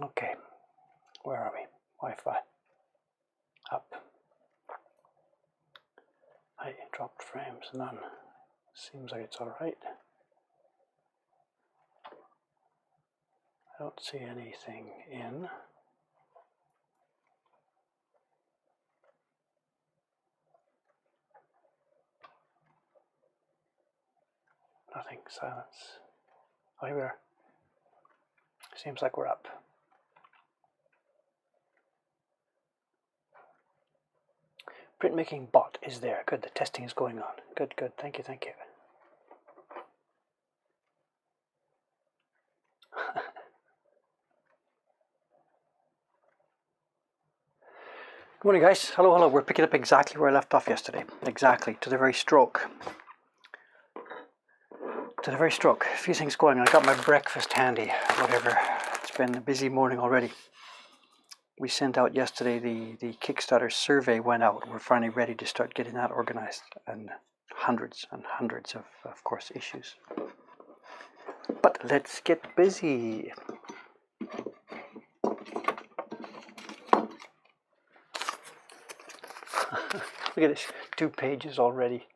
Okay, where are we? Wi-Fi. Up. I dropped frames, none. Seems like it's alright. I don't see anything in. Nothing, silence. Oh, here we are. Seems like we're up. Printmaking bot is there. Good, the testing is going on. Good, good. Thank you, thank you. Good morning, guys. Hello, hello. We're picking up exactly where I left off yesterday. Exactly, to the very stroke. To the very stroke. A few things going on. I got my breakfast handy, whatever. It's been a busy morning already. We sent out yesterday the Kickstarter survey went out. We're finally ready to start getting that organized, and hundreds of course, issues. But let's get busy. Look at this, 2 pages already.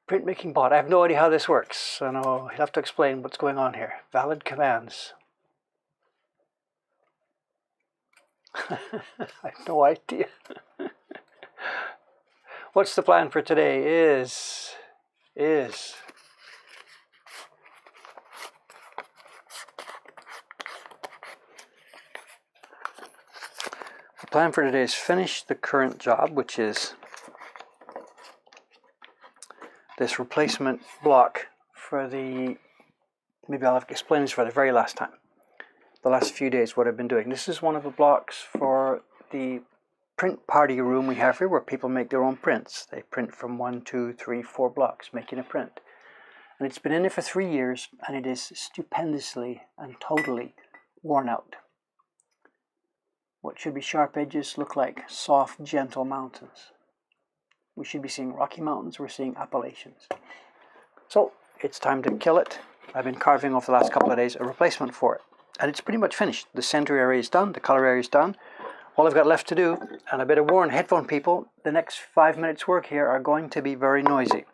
Printmaking bot. I have no idea how this works. I know you'll have to explain what's going on here. Valid commands. I have no idea. What's the plan for today is the plan for today is finish the current job, which is this replacement block for the, maybe I'll have to explain this for the very last time. The last few days what I've been doing. This is one of the blocks for the print party room we have here, where people make their own prints. They print from 1, 2, 3, 4 blocks, making a print. And it's been in there for 3 years, and it is stupendously and totally worn out. What should be sharp edges look like soft, gentle mountains. We should be seeing Rocky Mountains, we're seeing Appalachians. So it's time to kill it. I've been carving over the last couple of days a replacement for it. And it's pretty much finished. The center area is done, the color area is done. All I've got left to do, and I better warn headphone people, the next 5 minutes work here are going to be very noisy.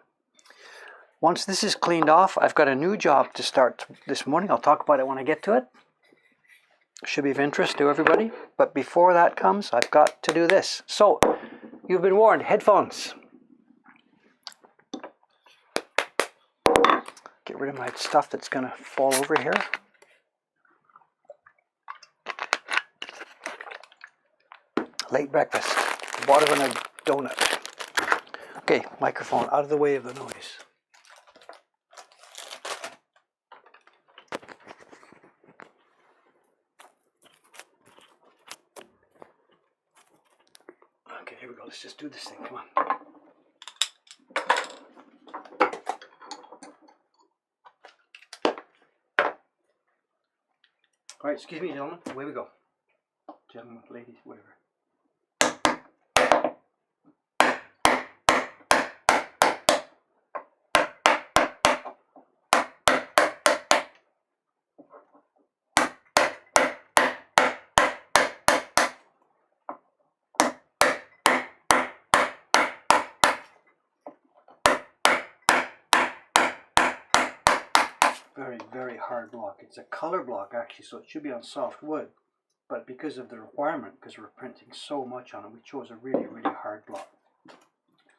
Once this is cleaned off, I've got a new job to start this morning. I'll talk about it when I get to it. Should be of interest to everybody. But before that comes, I've got to do this. So, you've been warned, headphones. Get rid of my stuff that's going to fall over here. Late breakfast, water and a donut. Okay, microphone out of the way of the noise. Okay, here we go. Let's just do this thing. Come on. All right, excuse me, gentlemen. Away we go. Gentlemen, ladies, whatever. Very, very hard block. It's a color block actually, so it should be on soft wood. But because of the requirement, because we're printing so much on it, we chose a really, really hard block.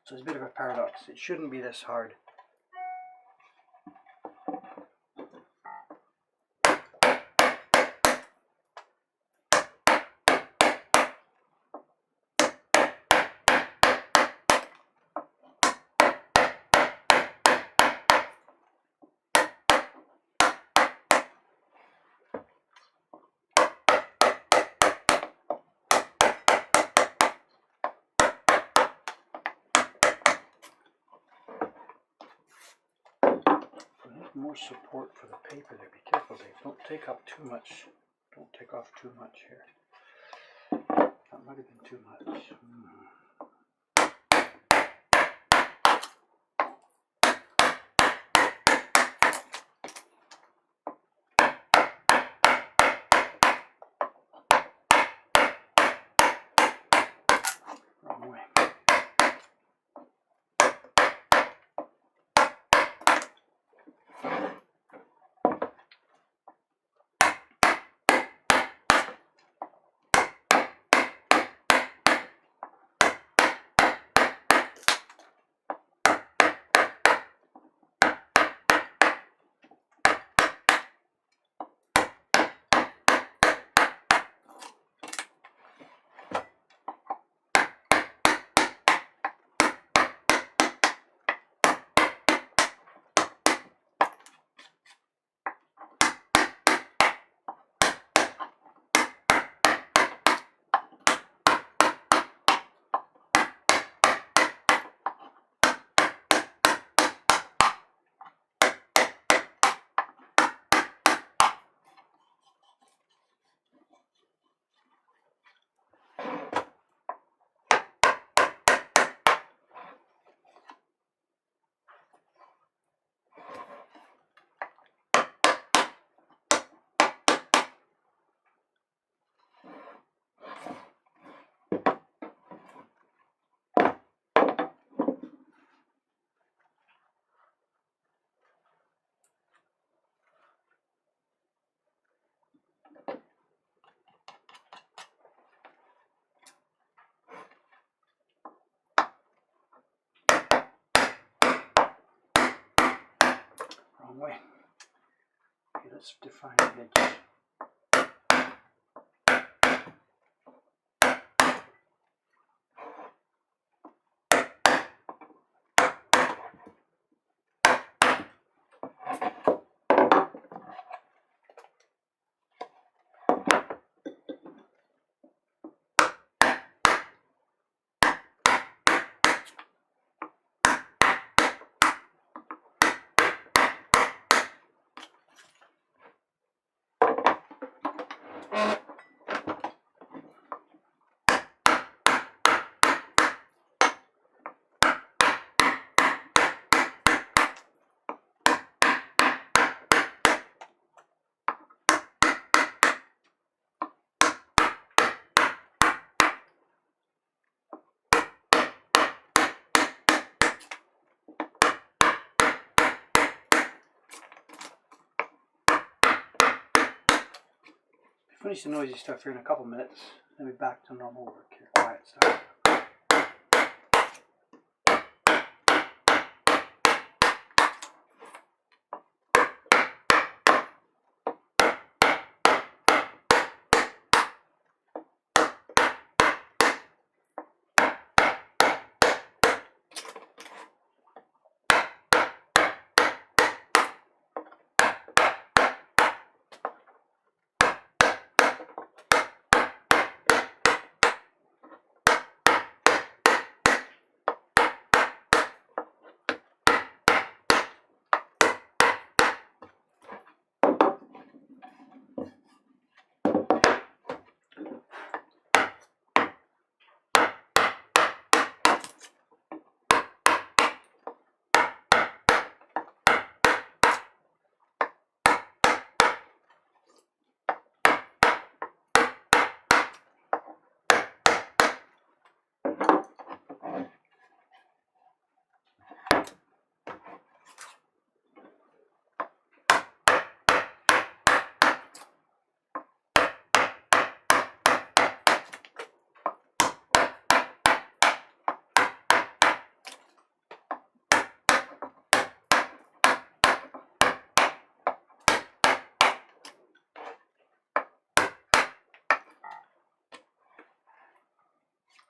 So it's a bit of a paradox. It shouldn't be this hard. More support for the paper there. Be careful, Dave. Don't take up too much. Don't take off too much here. That might have been too much. way. Okay, let's define the edges. Finish the noisy stuff here in a couple minutes, then we'll be back to normal work here, quiet stuff.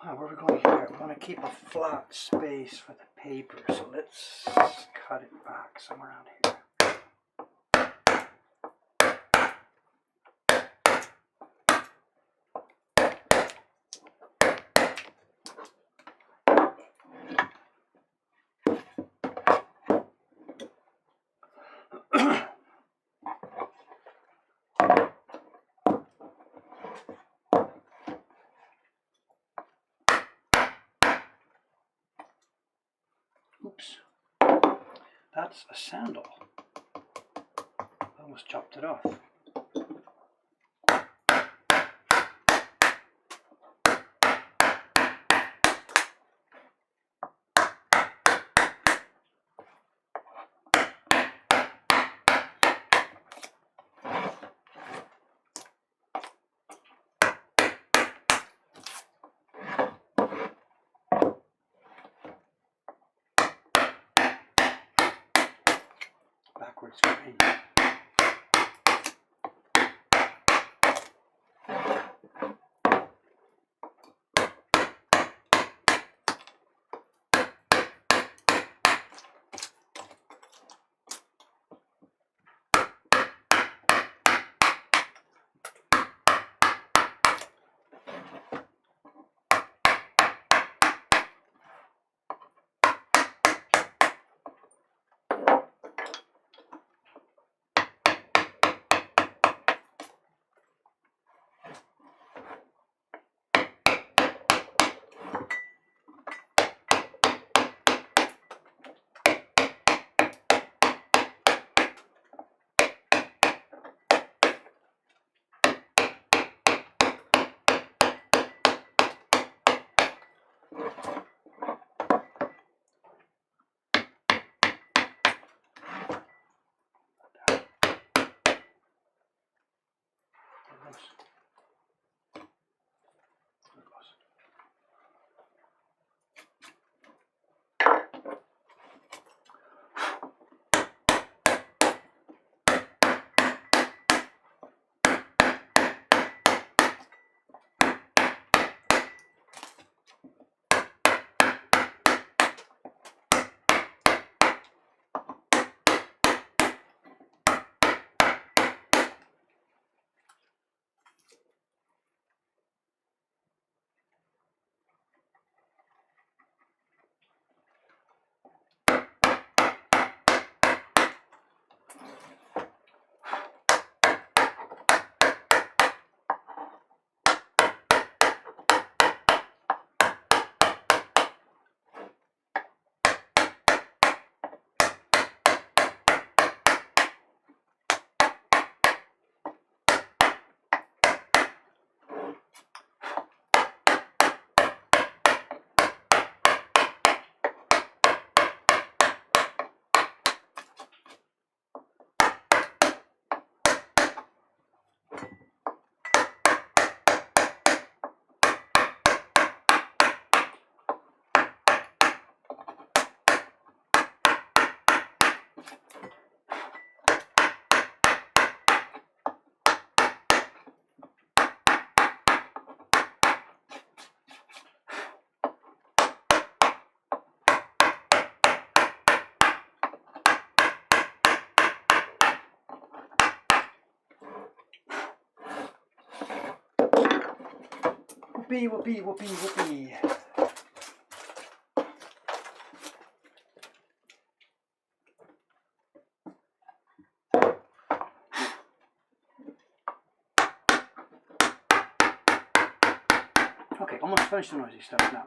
Where are we going here? I want to keep a flat space for the paper, so let's cut it back somewhere around here. Oops, that's a sandal. I almost chopped it off. Backwards grain. Whoopee, whoopee, whoopee, whoopee. Okay, almost finished the noisy stuff now.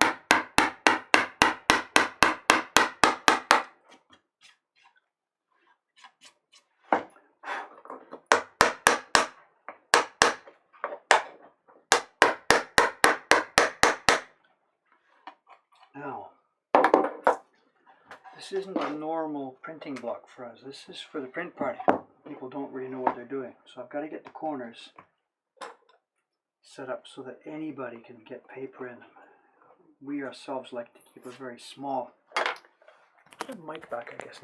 Now, this isn't a normal printing block for us. This is for the print party. People don't really know what they're doing. So I've got to get the corners set up so that anybody can get paper in them. We ourselves like to keep it very small. Put the mic back, I guess,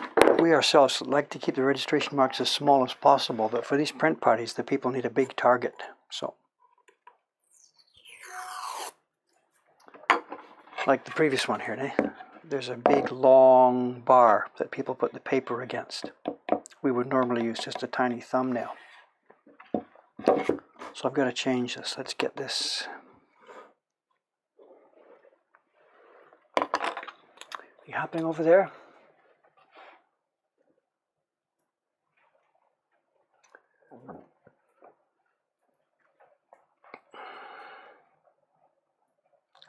now. We ourselves like to keep the registration marks as small as possible, but for these print parties, the people need a big target. So, like the previous one here, there's a big long bar that people put the paper against. We would normally use just a tiny thumbnail. So I've got to change this. Let's get this. You happening over there?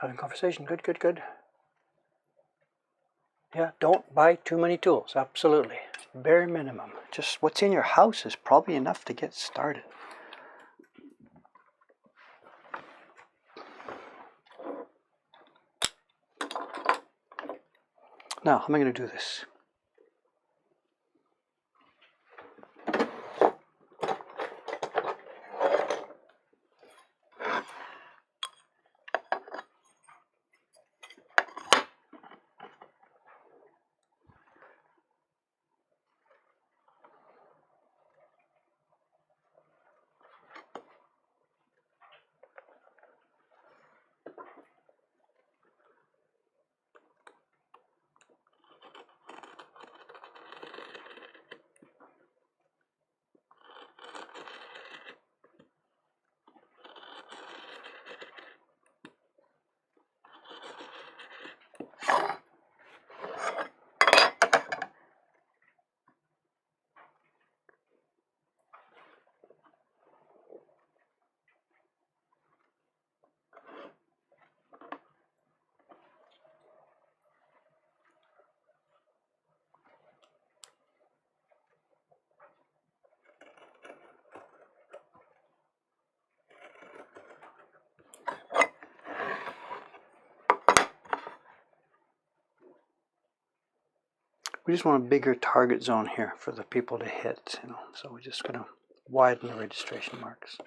Having conversation. Good, good, good. Yeah, don't buy too many tools. Absolutely. Bare minimum. Just what's in your house is probably enough to get started. Now, how am I going to do this? We just want a bigger target zone here for the people to hit, so we're just going to widen the registration marks.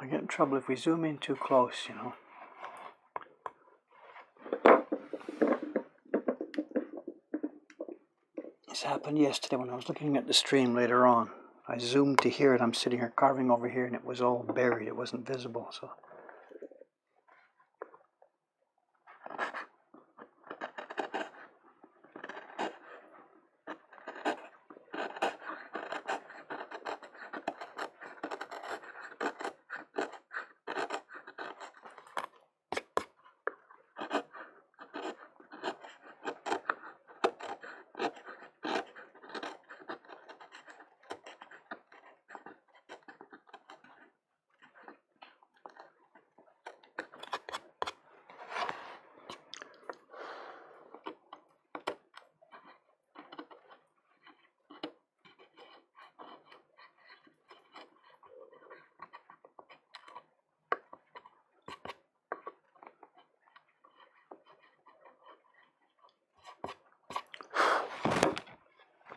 I get in trouble if we zoom in too close, This happened yesterday when I was looking at the stream later on. I zoomed to here and I'm sitting here carving over here and it was all buried. It wasn't visible. So.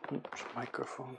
Oops, microphone.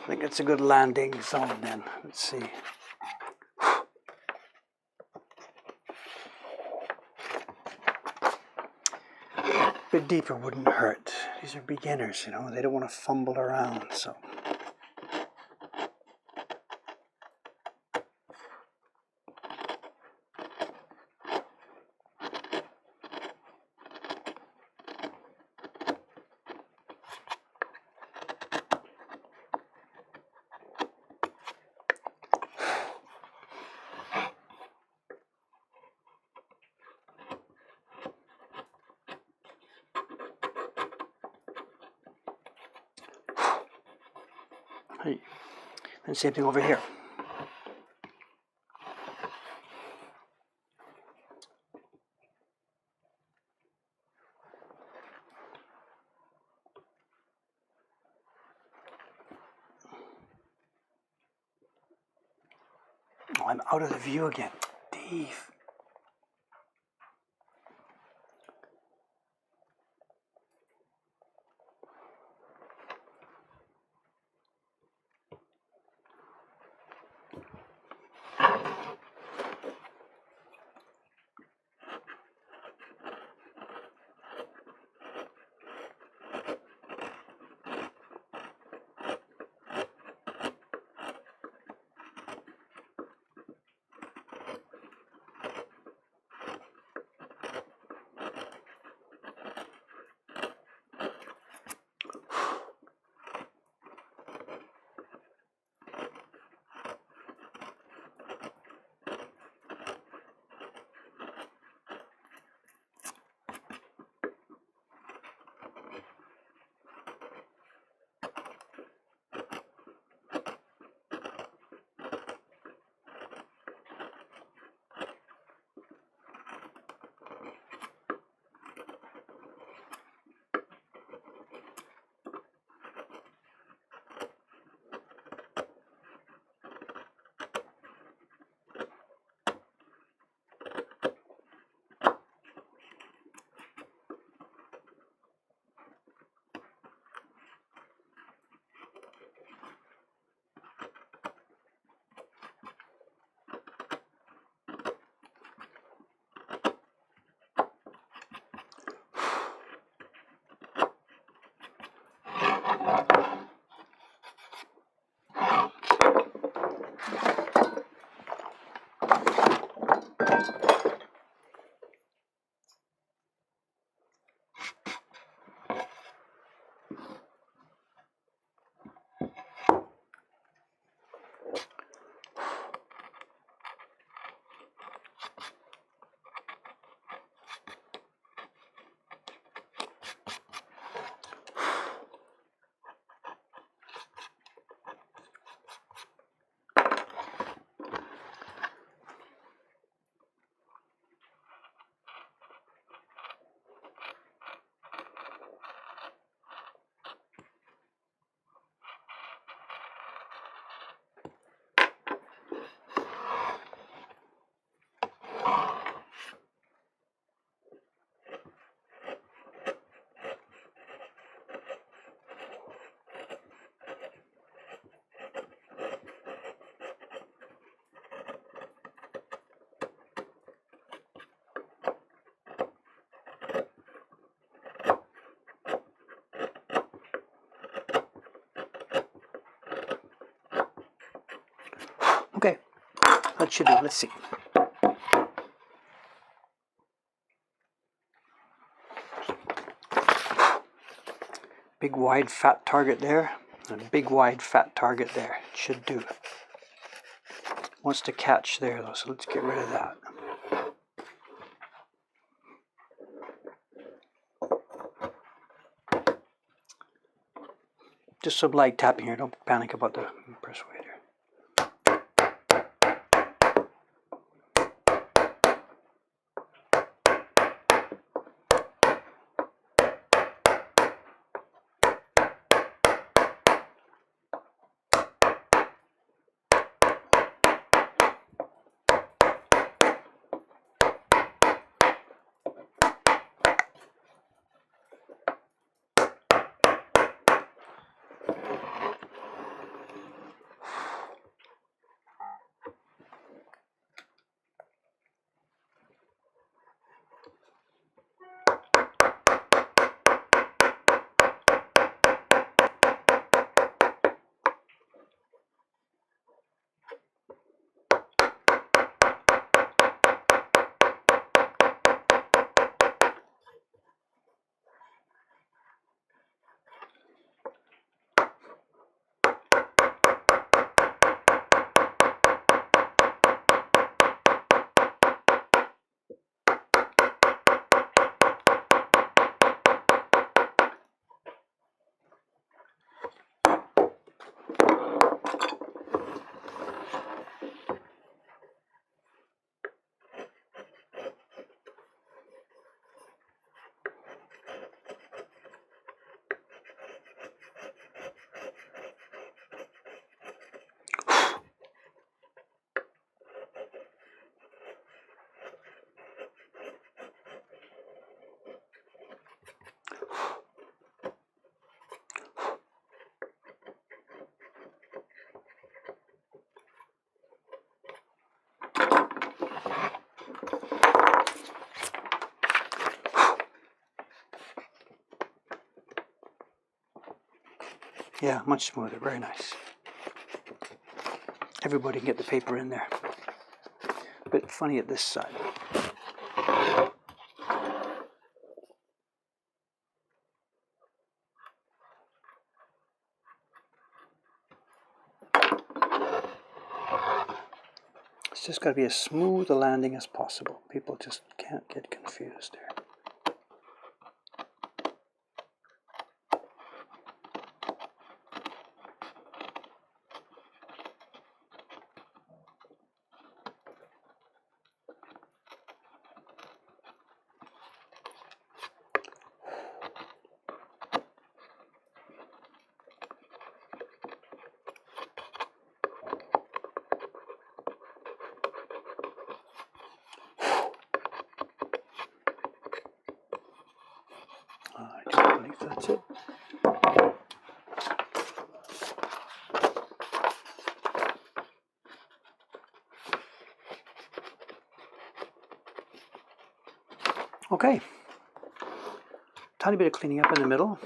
I think it's a good landing zone then. Let's see. A bit deeper wouldn't hurt. These are beginners, you know, they don't want to fumble around, so. Hey. And same thing over here. Oh, I'm out of the view again. Dave. Okay, that should do. Let's see. Big wide fat target there, and a big wide fat target there. It should do. Wants to catch there though, so let's get rid of that. Just some light tapping here, don't panic about the persuader. Yeah, much smoother, very nice. Everybody can get the paper in there. A bit funny at this side. It's just got to be as smooth a landing as possible. People just can't get confused there. I don't believe that's it. Okay. Tiny bit of cleaning up in the middle.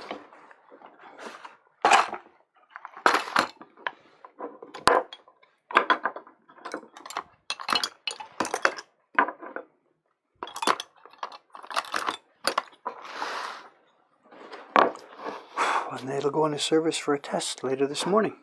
And it'll go into service for a test later this morning.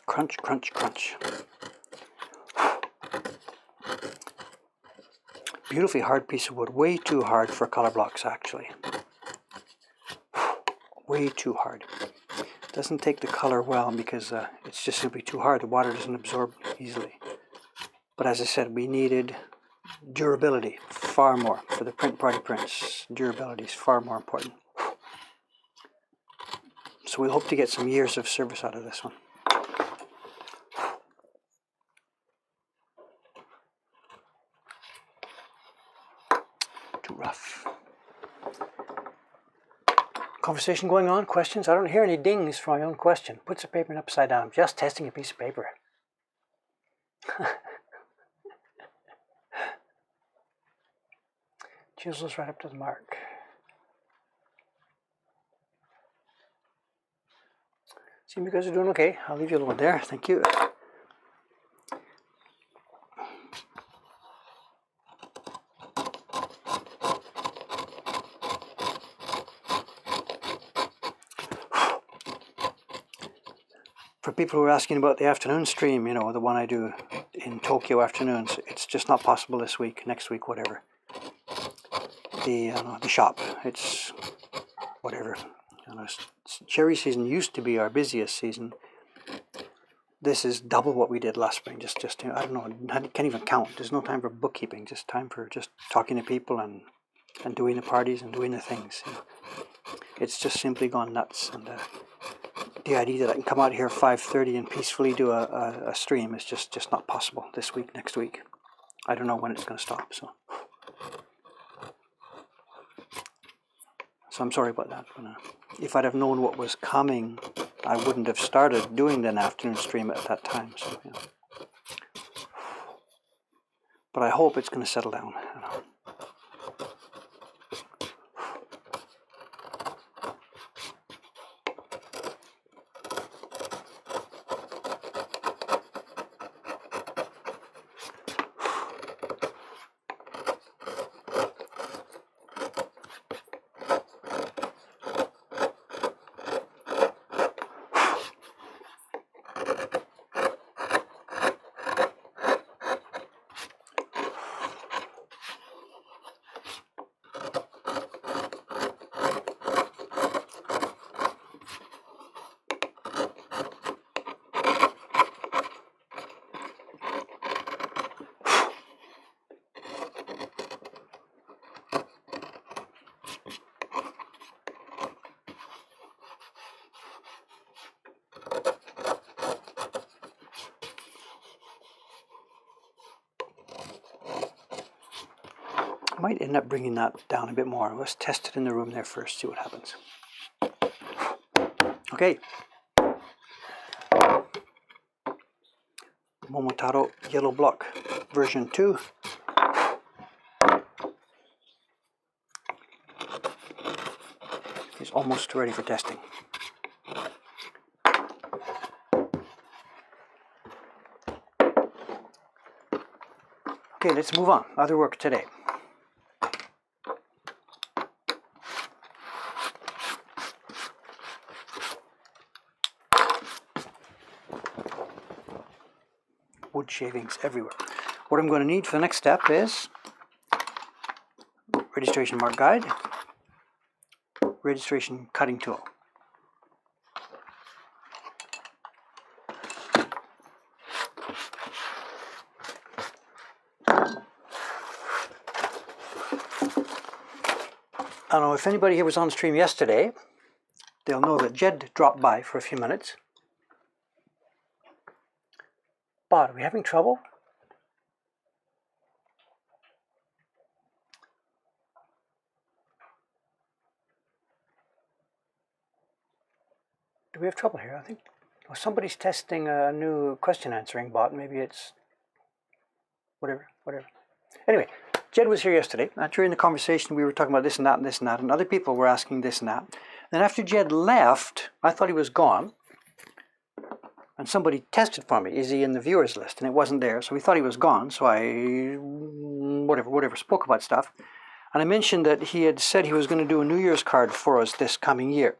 Crunch, crunch, crunch. Beautifully hard piece of wood. Way too hard for color blocks, actually. Way too hard. Doesn't take the color well because it's just simply too hard. The water doesn't absorb easily. But as I said, we needed durability far more for the print party prints. Durability is far more important. So we hope to get some years of service out of this one. Too rough. Conversation going on? Questions? I don't hear any dings for my own question. Puts the paper upside down. I'm just testing a piece of paper. Chisels right up to the mark. Seem you guys are doing okay. I'll leave you alone there. Thank you. For people who are asking about the afternoon stream, you know, the one I do in Tokyo afternoons, it's just not possible this week, next week, whatever. The shop, it's whatever. You know, cherry season used to be our busiest season. This is double what we did last spring. Just I don't know, I can't even count. There's no time for bookkeeping. Just time for just talking to people and doing the parties and doing the things. You know. It's just simply gone nuts. And the idea that I can come out here at 5:30 and peacefully do a stream is just not possible this week, next week. I don't know when it's going to stop. So I'm sorry about that. But, if I'd have known what was coming, I wouldn't have started doing an afternoon stream at that time. So, you know. But I hope it's going to settle down. You know. I might end up bringing that down a bit more. Let's test it in the room there first, see what happens. Okay. Momotaro Yellow Block version 2. Is almost ready for testing. Okay, let's move on. Other work today. Wood shavings everywhere. What I'm going to need for the next step is registration mark guide, registration cutting tool. I don't know if anybody here was on stream yesterday, they'll know that Jed dropped by for a few minutes. But are we having trouble? Do we have trouble here? I think somebody's testing a new question answering bot. Maybe it's whatever. Anyway, Jed was here yesterday. During the conversation, we were talking about this and that and this and that, and other people were asking this and that. Then after Jed left, I thought he was gone. And somebody tested for me, is he in the viewers list? And it wasn't there, so we thought he was gone. So I, whatever, spoke about stuff. And I mentioned that he had said he was going to do a New Year's card for us this coming year.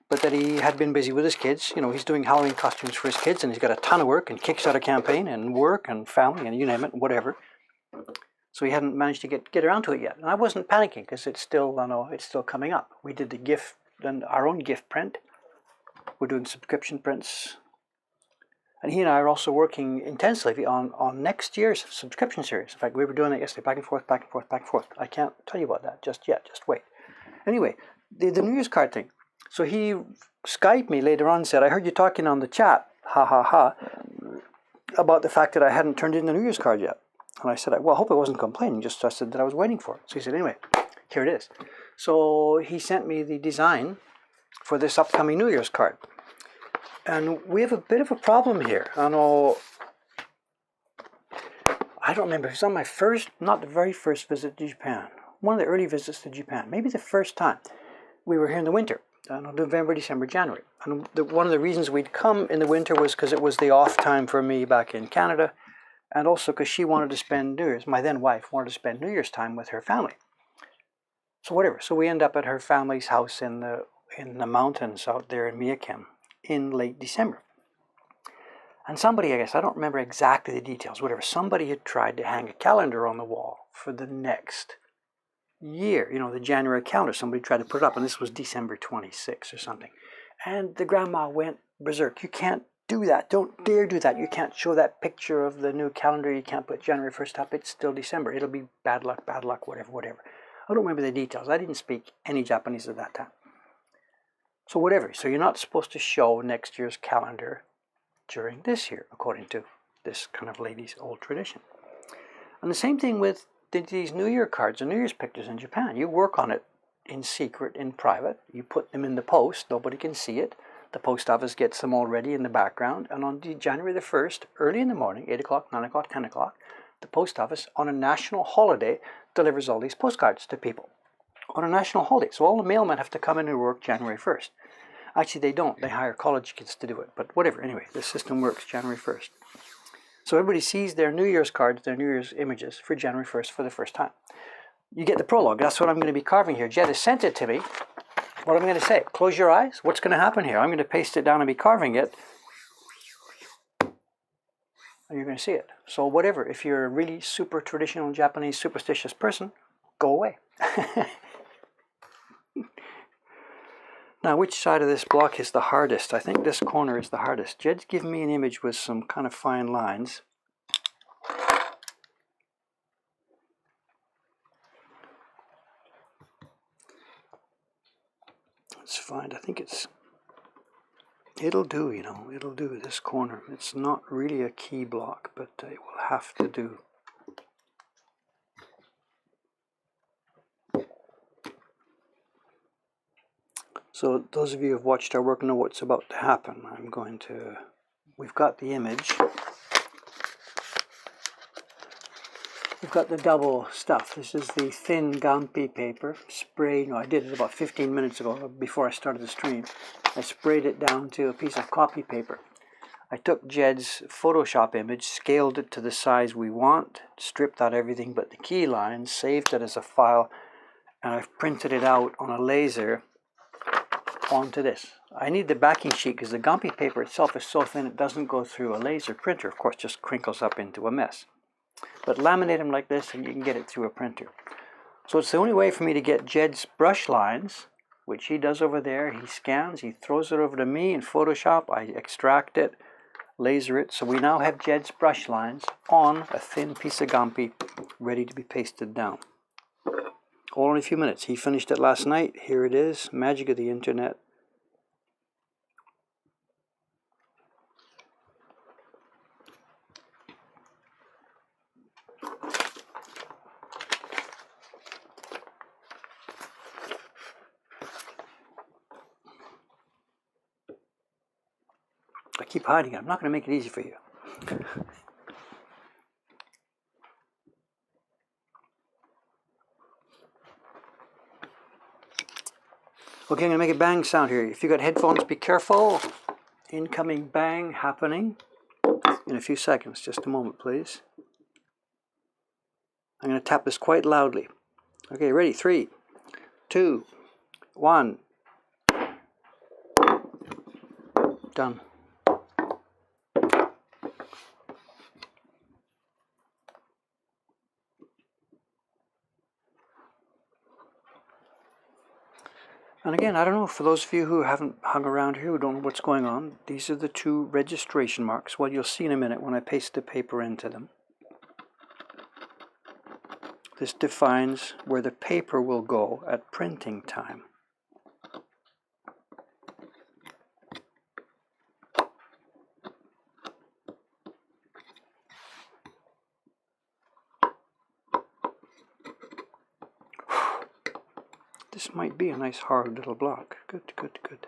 But that he had been busy with his kids. You know, he's doing Halloween costumes for his kids, and he's got a ton of work, and Kickstarter campaign, and work, and family, and you name it, whatever. So he hadn't managed to get around to it yet. And I wasn't panicking, because it's still, it's still coming up. We did the gift, and our own gift print. We're doing subscription prints. And he and I are also working intensively on next year's subscription series. In fact, we were doing it yesterday, back and forth, back and forth, back and forth. I can't tell you about that just yet, just wait. Anyway, the New Year's card thing. So he Skyped me later on and said, I heard you talking on the chat, ha ha ha, about the fact that I hadn't turned in the New Year's card yet. And I said, well, I hope I wasn't complaining, just I said that I was waiting for it. So he said, anyway, here it is. So he sent me the design for this upcoming New Year's card. And we have a bit of a problem here. I don't remember. It was on my first, not the very first visit to Japan. One of the early visits to Japan. Maybe the first time. We were here in the winter. November, December, January. And one of the reasons we'd come in the winter was because it was the off time for me back in Canada. And also because she wanted to spend New Year's, my then wife wanted to spend New Year's time with her family. So whatever. So we end up at her family's house in the mountains out there in Miyakem in late December. And somebody, I guess, I don't remember exactly the details, whatever, somebody had tried to hang a calendar on the wall for the next year, the January calendar. Somebody tried to put it up, and this was December 26 or something. And the grandma went berserk. You can't do that. Don't dare do that. You can't show that picture of the new calendar. You can't put January 1st up. It's still December. It'll be bad luck, whatever. I don't remember the details. I didn't speak any Japanese at that time. So whatever. So you're not supposed to show next year's calendar during this year, according to this kind of lady's old tradition. And the same thing with these New Year cards and New Year's pictures in Japan. You work on it in secret, in private. You put them in the post. Nobody can see it. The post office gets them already in the background. And on January the 1st, early in the morning, 8 o'clock, 9 o'clock, 10 o'clock, the post office on a national holiday delivers all these postcards to people. On a national holiday. So all the mailmen have to come in and work January 1st. Actually, they don't. They hire college kids to do it. But whatever. Anyway, the system works January 1st. So everybody sees their New Year's cards, their New Year's images for January 1st for the first time. You get the prologue. That's what I'm going to be carving here. Jed has sent it to me. What am I going to say? Close your eyes. What's going to happen here? I'm going to paste it down and be carving it. And you're going to see it. So whatever. If you're a really super traditional Japanese superstitious person, go away. Now, which side of this block is the hardest? I think this corner is the hardest. Jed's given me an image with some kind of fine lines. Let's find, I think it'll do, it'll do this corner. It's not really a key block, but it will have to do. So those of you who have watched our work know what's about to happen. We've got the image. We've got the double stuff. This is the thin Gampi paper. I did it about 15 minutes ago before I started the stream. I sprayed it down to a piece of copy paper. I took Jed's Photoshop image, scaled it to the size we want, stripped out everything but the key lines, saved it as a file, and I've printed it out on a laser onto this. I need the backing sheet because the Gampi paper itself is so thin it doesn't go through a laser printer. Of course, just crinkles up into a mess. But laminate them like this and you can get it through a printer. So it's the only way for me to get Jed's brush lines, which he does over there. He scans, he throws it over to me in Photoshop. I extract it, laser it. So we now have Jed's brush lines on a thin piece of Gampi ready to be pasted down. All in a few minutes. He finished it last night. Here it is. Magic of the internet. I keep hiding it. I'm not going to make it easy for you. Okay, I'm going to make a bang sound here. If you've got headphones, be careful. Incoming bang happening in a few seconds. Just a moment, please. I'm going to tap this quite loudly. Okay, ready? 3, 2, 1. Done. And again, I don't know, for those of you who haven't hung around here, who don't know what's going on, these are the 2 registration marks. Well, you'll see in a minute when I paste the paper into them. This defines where the paper will go at printing time. This might be a nice hard little block. Good, good, good.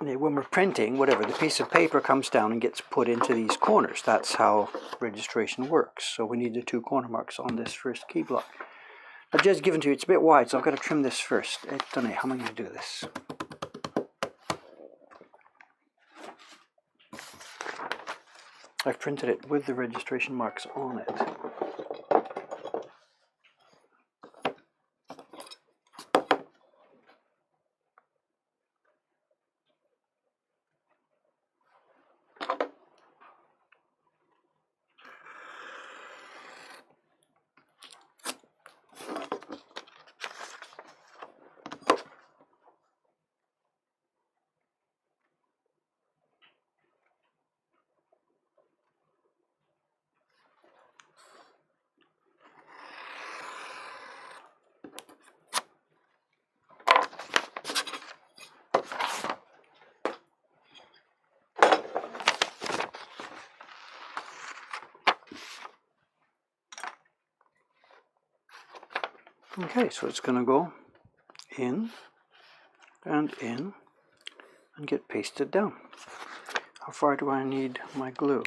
When we're printing, whatever, the piece of paper comes down and gets put into these corners. That's how registration works. So we need the 2 corner marks on this first key block. I've just given to you, it's a bit wide, so I've got to trim this first. I don't know, how am I going to do this? I've printed it with the registration marks on it. Okay, so it's going to go in and get pasted down. How far do I need my glue?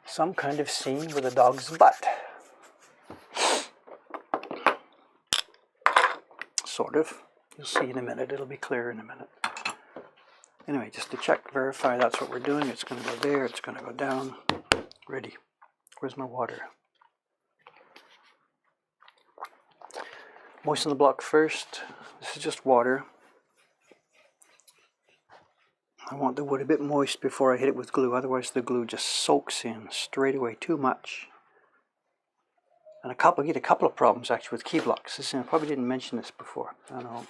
Some kind of scene with a dog's butt. Sort of. You'll see in a minute. It'll be clear in a minute. Anyway, just to check, verify that's what we're doing. It's going to go there. It's going to go down. Ready. Where's my water? Moisten the block first. This is just water. I want the wood a bit moist before I hit it with glue, otherwise the glue just soaks in straight away too much. And I get a couple of problems actually with key blocks. I probably didn't mention this before. I don't know.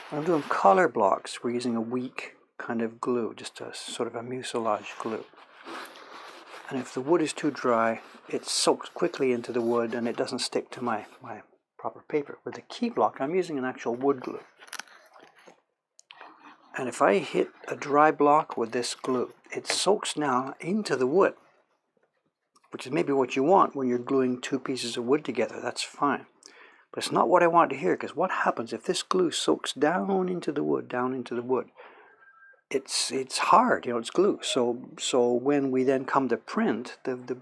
When I'm doing color blocks, we're using a weak kind of glue, just a sort of a mucilage glue. And if the wood is too dry, it soaks quickly into the wood and it doesn't stick to my proper paper. With the key block, I'm using an actual wood glue. And if I hit a dry block with this glue, it soaks now into the wood, which is maybe what you want when you're gluing two pieces of wood together. That's fine. But it's not what I want to hear, because what happens if this glue soaks down into the wood, it's hard, it's glue. So when we then come to print, the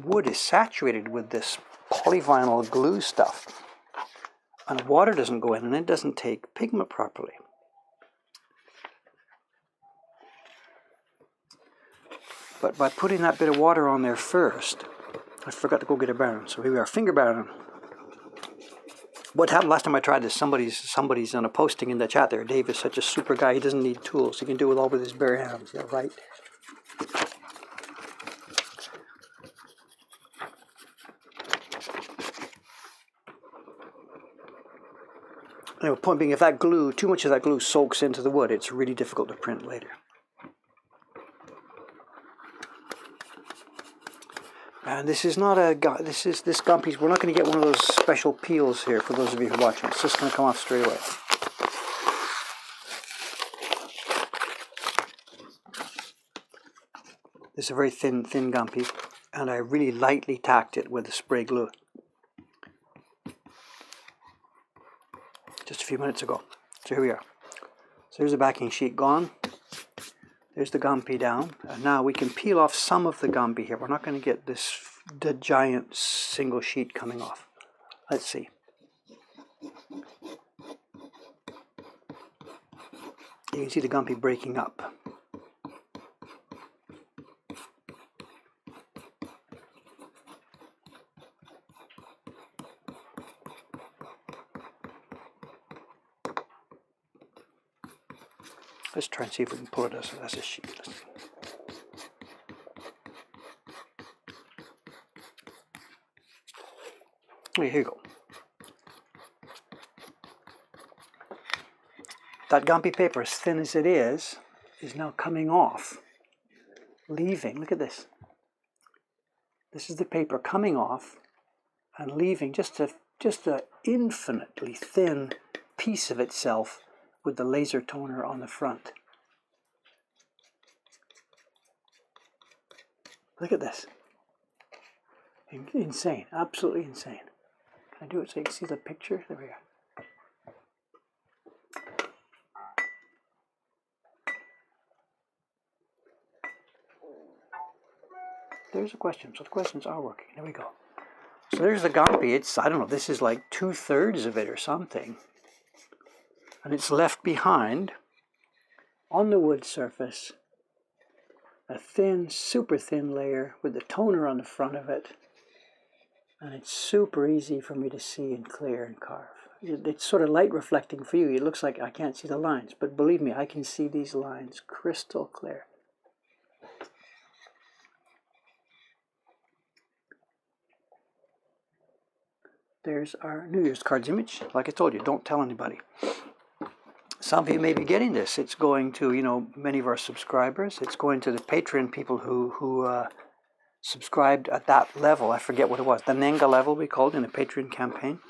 wood is saturated with this polyvinyl glue stuff, and water doesn't go in and it doesn't take pigment properly. But by putting that bit of water on there first, I forgot to go get a baron. So here we are, finger baron. What happened last time I tried this, somebody's on a posting in the chat there, Dave is such a super guy, he doesn't need tools, he can do it all with his bare hands. Yeah, right. Anyway, point being, if that glue, too much of that glue soaks into the wood, it's really difficult to print later. And this is not this gum piece. We're not going to get one of those special peels here for those of you who are watching. It's just going to come off straight away. This is a very thin gum piece, and I really lightly tacked it with the spray glue just a few minutes ago. So here we are. So here's the backing sheet gone. There's the gumby down, and now we can peel off some of the gumby here. We're not going to get the giant single sheet coming off. Let's see. You can see the gumby breaking up. Let's try and see if we can pull it as a sheet. Here you go. That gumby paper, as thin as it is now coming off, leaving, look at this. This is the paper coming off and leaving just a infinitely thin piece of itself with the laser toner on the front. Look at this. Insane, absolutely insane. Can I do it so you can see the picture? There we are. There's a question. So the questions are working. There we go. So there's the gumby. It's, I don't know, this is like 2/3 of it or something. And it's left behind on the wood surface a thin, super thin layer with the toner on the front of it. And it's super easy for me to see and clear and carve. It's sort of light reflecting for you. It looks like I can't see the lines, but believe me, I can see these lines crystal clear. There's our New Year's cards image. Like I told you, don't tell anybody. Some of you may be getting this. It's going to, many of our subscribers. It's going to the Patreon people who subscribed at that level. I forget what it was. The Nenga level we called in the Patreon campaign.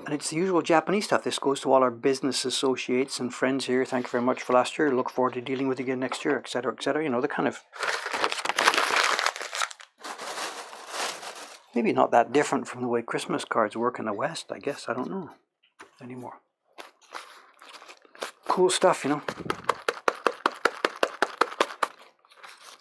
And it's the usual Japanese stuff. This goes to all our business associates and friends here. Thank you very much for last year. Look forward to dealing with you again next year, etc., etc. The kind of... Maybe not that different from the way Christmas cards work in the West, I guess. I don't know anymore. Cool stuff,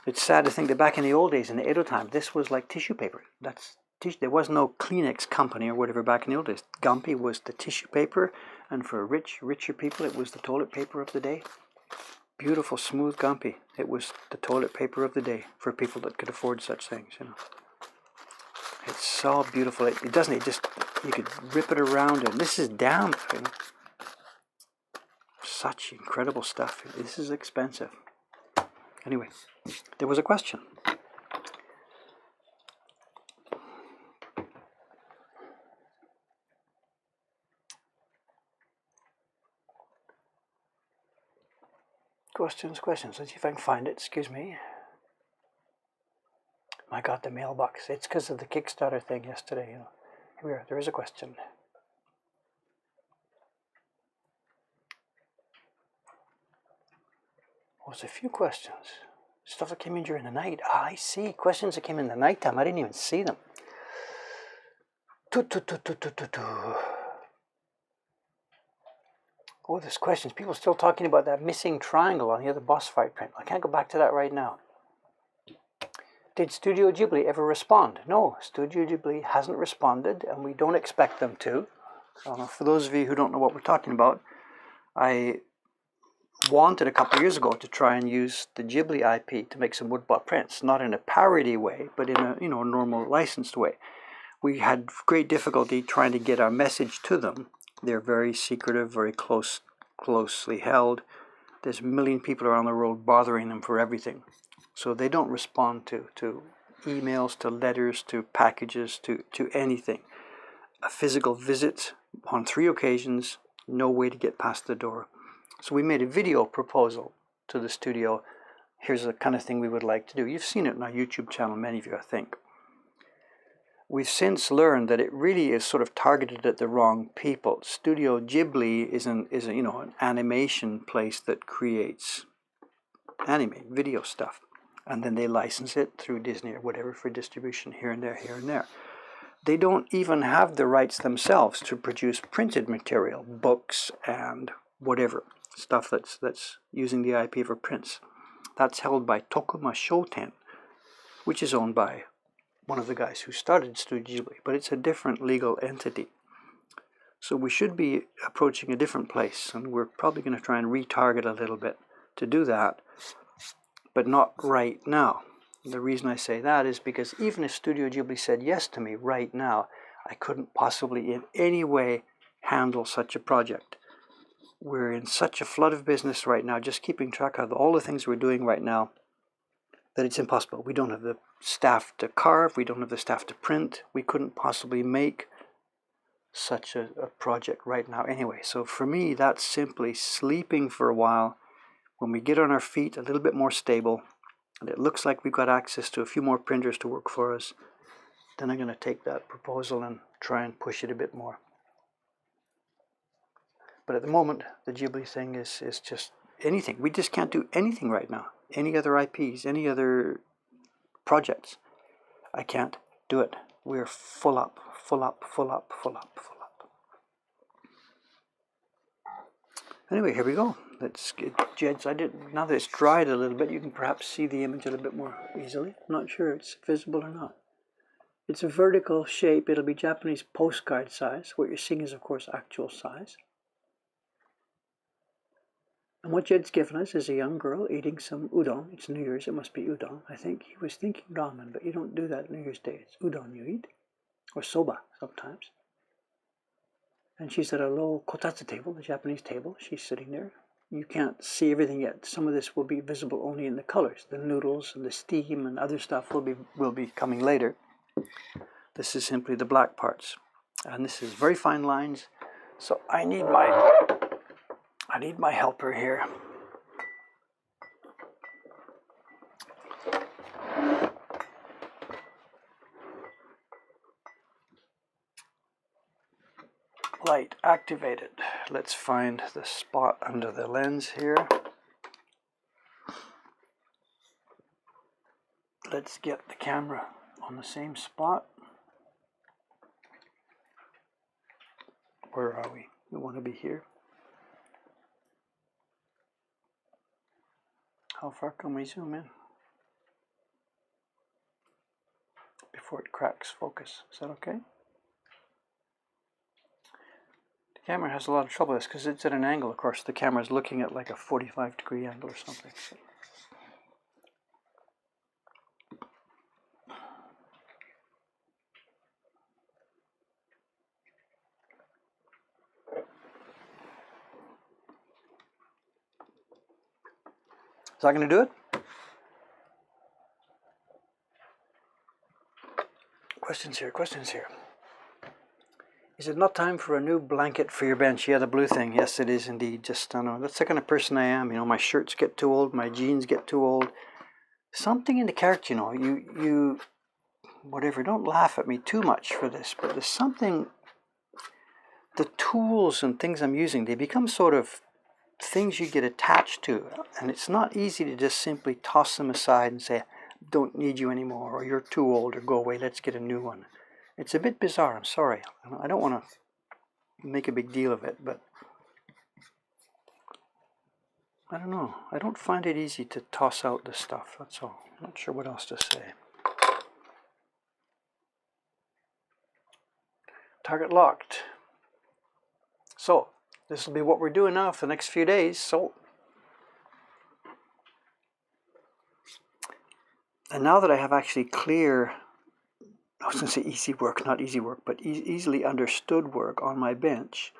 It's sad to think that back in the old days, in the Edo time, this was like tissue paper. There was no Kleenex company or whatever back in the old days. Gumby was the tissue paper, and for richer people, it was the toilet paper of the day. Beautiful, smooth Gumby. It was the toilet paper of the day for people that could afford such things, It's so beautiful. It doesn't. You could rip it around, and this is damp, such incredible stuff. This is expensive. Anyway, there was a question. Questions. Let's see if I can find it. Excuse me. My God, the mailbox. It's because of the Kickstarter thing yesterday. Here we are. There is a question. Oh, there's a few questions. Stuff that came in during the night. Ah, I see. Questions that came in the nighttime. I didn't even see them. Oh, there's questions. People still talking about that missing triangle on the other boss fight print. I can't go back to that right now. Did Studio Ghibli ever respond? No, Studio Ghibli hasn't responded, and we don't expect them to. For those of you who don't know what we're talking about, I wanted a couple of years ago to try and use the Ghibli IP to make some woodblock prints, not in a parody way, but in a normal licensed way. We had great difficulty trying to get our message to them. They're very secretive, very closely held. There's a million people around the world bothering them for everything. So they don't respond to emails, to letters, to packages, to anything. A physical visit on 3 occasions, no way to get past the door. So we made a video proposal to the studio. Here's the kind of thing we would like to do. You've seen it on our YouTube channel, many of you, I think. We've since learned that it really is sort of targeted at the wrong people. Studio Ghibli is an animation place that creates anime, video stuff. And then they license it through Disney or whatever for distribution here and there. They don't even have the rights themselves to produce printed material, books and whatever, stuff that's using the IP for prints. That's held by Tokuma Shoten, which is owned by one of the guys who started Studio Ghibli, but it's a different legal entity. So we should be approaching a different place, and we're probably going to try and retarget a little bit to do that, but not right now. The reason I say that is because even if Studio Ghibli said yes to me right now, I couldn't possibly in any way handle such a project. We're in such a flood of business right now, just keeping track of all the things we're doing right now, that it's impossible. We don't have the staff to carve, we don't have the staff to print, we couldn't possibly make such a project right now anyway. So for me, that's simply sleeping for a while. When we get on our feet a little bit more stable, and it looks like we've got access to a few more printers to work for us, then I'm going to take that proposal and try and push it a bit more. But at the moment, the Ghibli thing is just anything. We just can't do anything right now. Any other IPs, any other projects. I can't do it. We're full up. Anyway, here we go. Let's get Jed's. Now that it's dried a little bit, you can perhaps see the image a little bit more easily. I'm not sure it's visible or not. It's a vertical shape. It'll be Japanese postcard size. What you're seeing is, of course, actual size. And what Jed's given us is a young girl eating some udon. It's New Year's, it must be udon. I think he was thinking ramen, but you don't do that New Year's Day. It's udon you eat, or soba sometimes. And she's at a low kotatsu table, the Japanese table. She's sitting there. You can't see everything yet. Some of this will be visible only in the colors. The noodles and the steam and other stuff will be coming later. This is simply the black parts. And this is very fine lines. So I need my helper here. Light activated. Let's find the spot under the lens here. Let's get the camera on the same spot. Where are we? We want to be here. How far can we zoom in? Before it cracks focus. Is that okay? The camera has a lot of trouble with this because it's at an angle. Of course, the camera's looking at like a 45-degree angle or something. Is that going to do it? Questions here, questions here. Is it not time for a new blanket for your bench? Yeah, the blue thing. Yes, it is indeed. Just, I don't know, that's the kind of person I am. You know, my shirts get too old, my jeans get too old. Something in the character, you know, you whatever, don't laugh at me too much for this, but there's something, the tools and things I'm using, they become sort of things you get attached to, and it's not easy to just simply toss them aside and say, don't need you anymore, or you're too old, or go away, let's get a new one. It's a bit bizarre, I'm sorry. I don't want to make a big deal of it, but I don't know. I don't find it easy to toss out the stuff, that's all. I'm not sure what else to say. Target locked. So, this will be what we're doing now for the next few days. So, and now that I have actually clear, I was going to say easy work, not easy work, but easily understood work on my bench,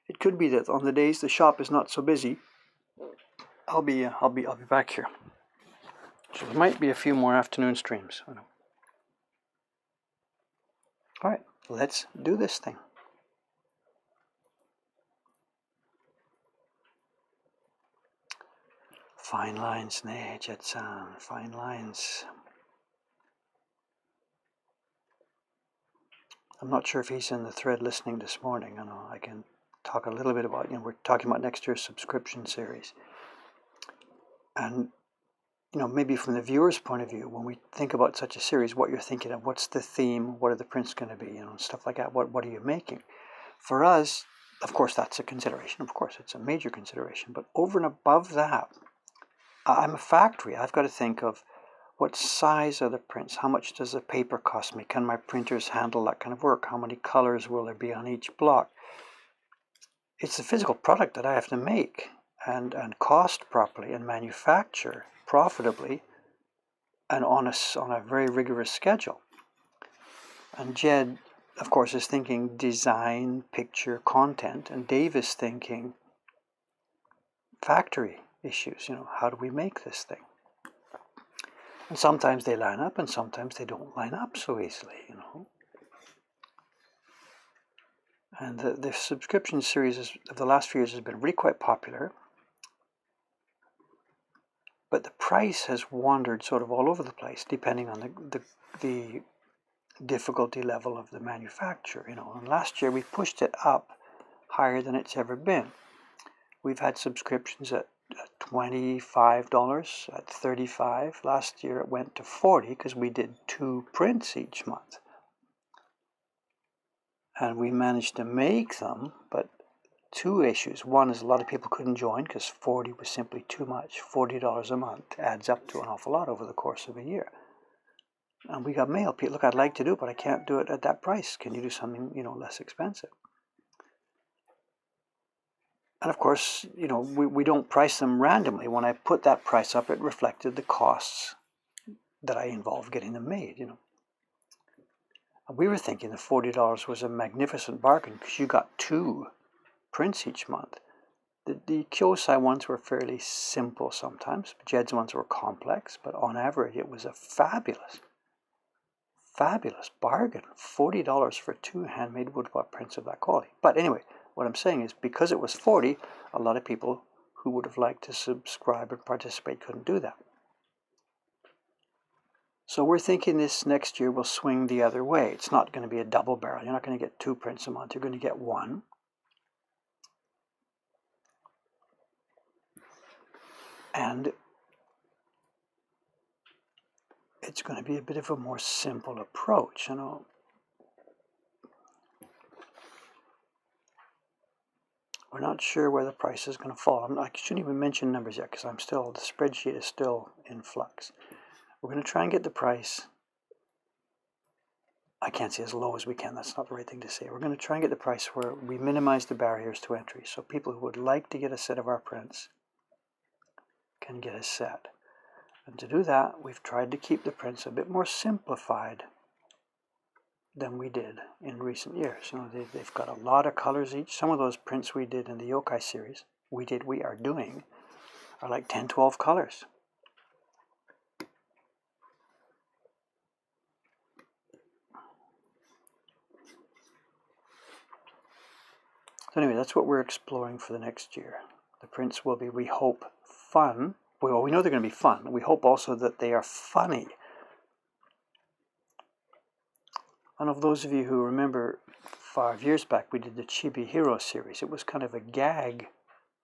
it could be that on the days the shop is not so busy, I'll be back here. So there might be a few more afternoon streams. I don't know. All right, let's do this thing. Fine lines, ne, Jet-san, fine lines. I'm not sure if he's in the thread listening this morning. I know I can talk a little bit about, we're talking about next year's subscription series. And, maybe from the viewer's point of view, when we think about such a series, what you're thinking of, what's the theme, what are the prints going to be, stuff like that, what are you making? For us, of course, that's a consideration. Of course, it's a major consideration. But over and above that, I'm a factory. I've got to think of what size are the prints? How much does the paper cost me? Can my printers handle that kind of work? How many colors will there be on each block? It's the physical product that I have to make and cost properly and manufacture profitably and on a very rigorous schedule. And Jed, of course, is thinking design, picture, content, and Dave is thinking factory issues. How do we make this thing? And sometimes they line up and sometimes they don't line up so easily, And the subscription series of the last few years has been really quite popular. But the price has wandered sort of all over the place depending on the difficulty level of the manufacturer, And last year we pushed it up higher than it's ever been. We've had subscriptions at $25, at $35. Last year it went to $40 because we did 2 prints each month. And we managed to make them, but 2 issues. One is a lot of people couldn't join because $40 was simply too much. $40 a month adds up to an awful lot over the course of a year. And we got mail. Look, I'd like to do it, but I can't do it at that price. Can you do something, less expensive? And of course, we don't price them randomly. When I put that price up, it reflected the costs that I involved getting them made, And we were thinking the $40 was a magnificent bargain because you got 2 prints each month. The Kyosai ones were fairly simple sometimes. Jed's ones were complex, but on average it was a fabulous bargain. $40 for 2 handmade woodblock prints of that quality. But anyway, what I'm saying is because it was $40, a lot of people who would have liked to subscribe and participate couldn't do that. So we're thinking this next year will swing the other way. It's not going to be a double barrel. You're not going to get 2 prints a month. You're going to get 1. And it's going to be a bit of a more simple approach, We're not sure where the price is going to fall. I shouldn't even mention numbers yet because the spreadsheet is still in flux. We're going to try and get the price, I can't say as low as we can, that's not the right thing to say. We're going to try and get the price where we minimize the barriers to entry. So people who would like to get a set of our prints can get a set. And to do that, we've tried to keep the prints a bit more simplified than we did in recent years. They've got a lot of colors each. Some of those prints we did in the Yokai series, we are doing, are like 10, 12 colors. So anyway, that's what we're exploring for the next year. The prints will be, we hope, fun. Well, we know they're going to be fun. We hope also that they are funny. And of those of you who remember 5 years back, we did the Chibi Hero series. It was kind of a gag.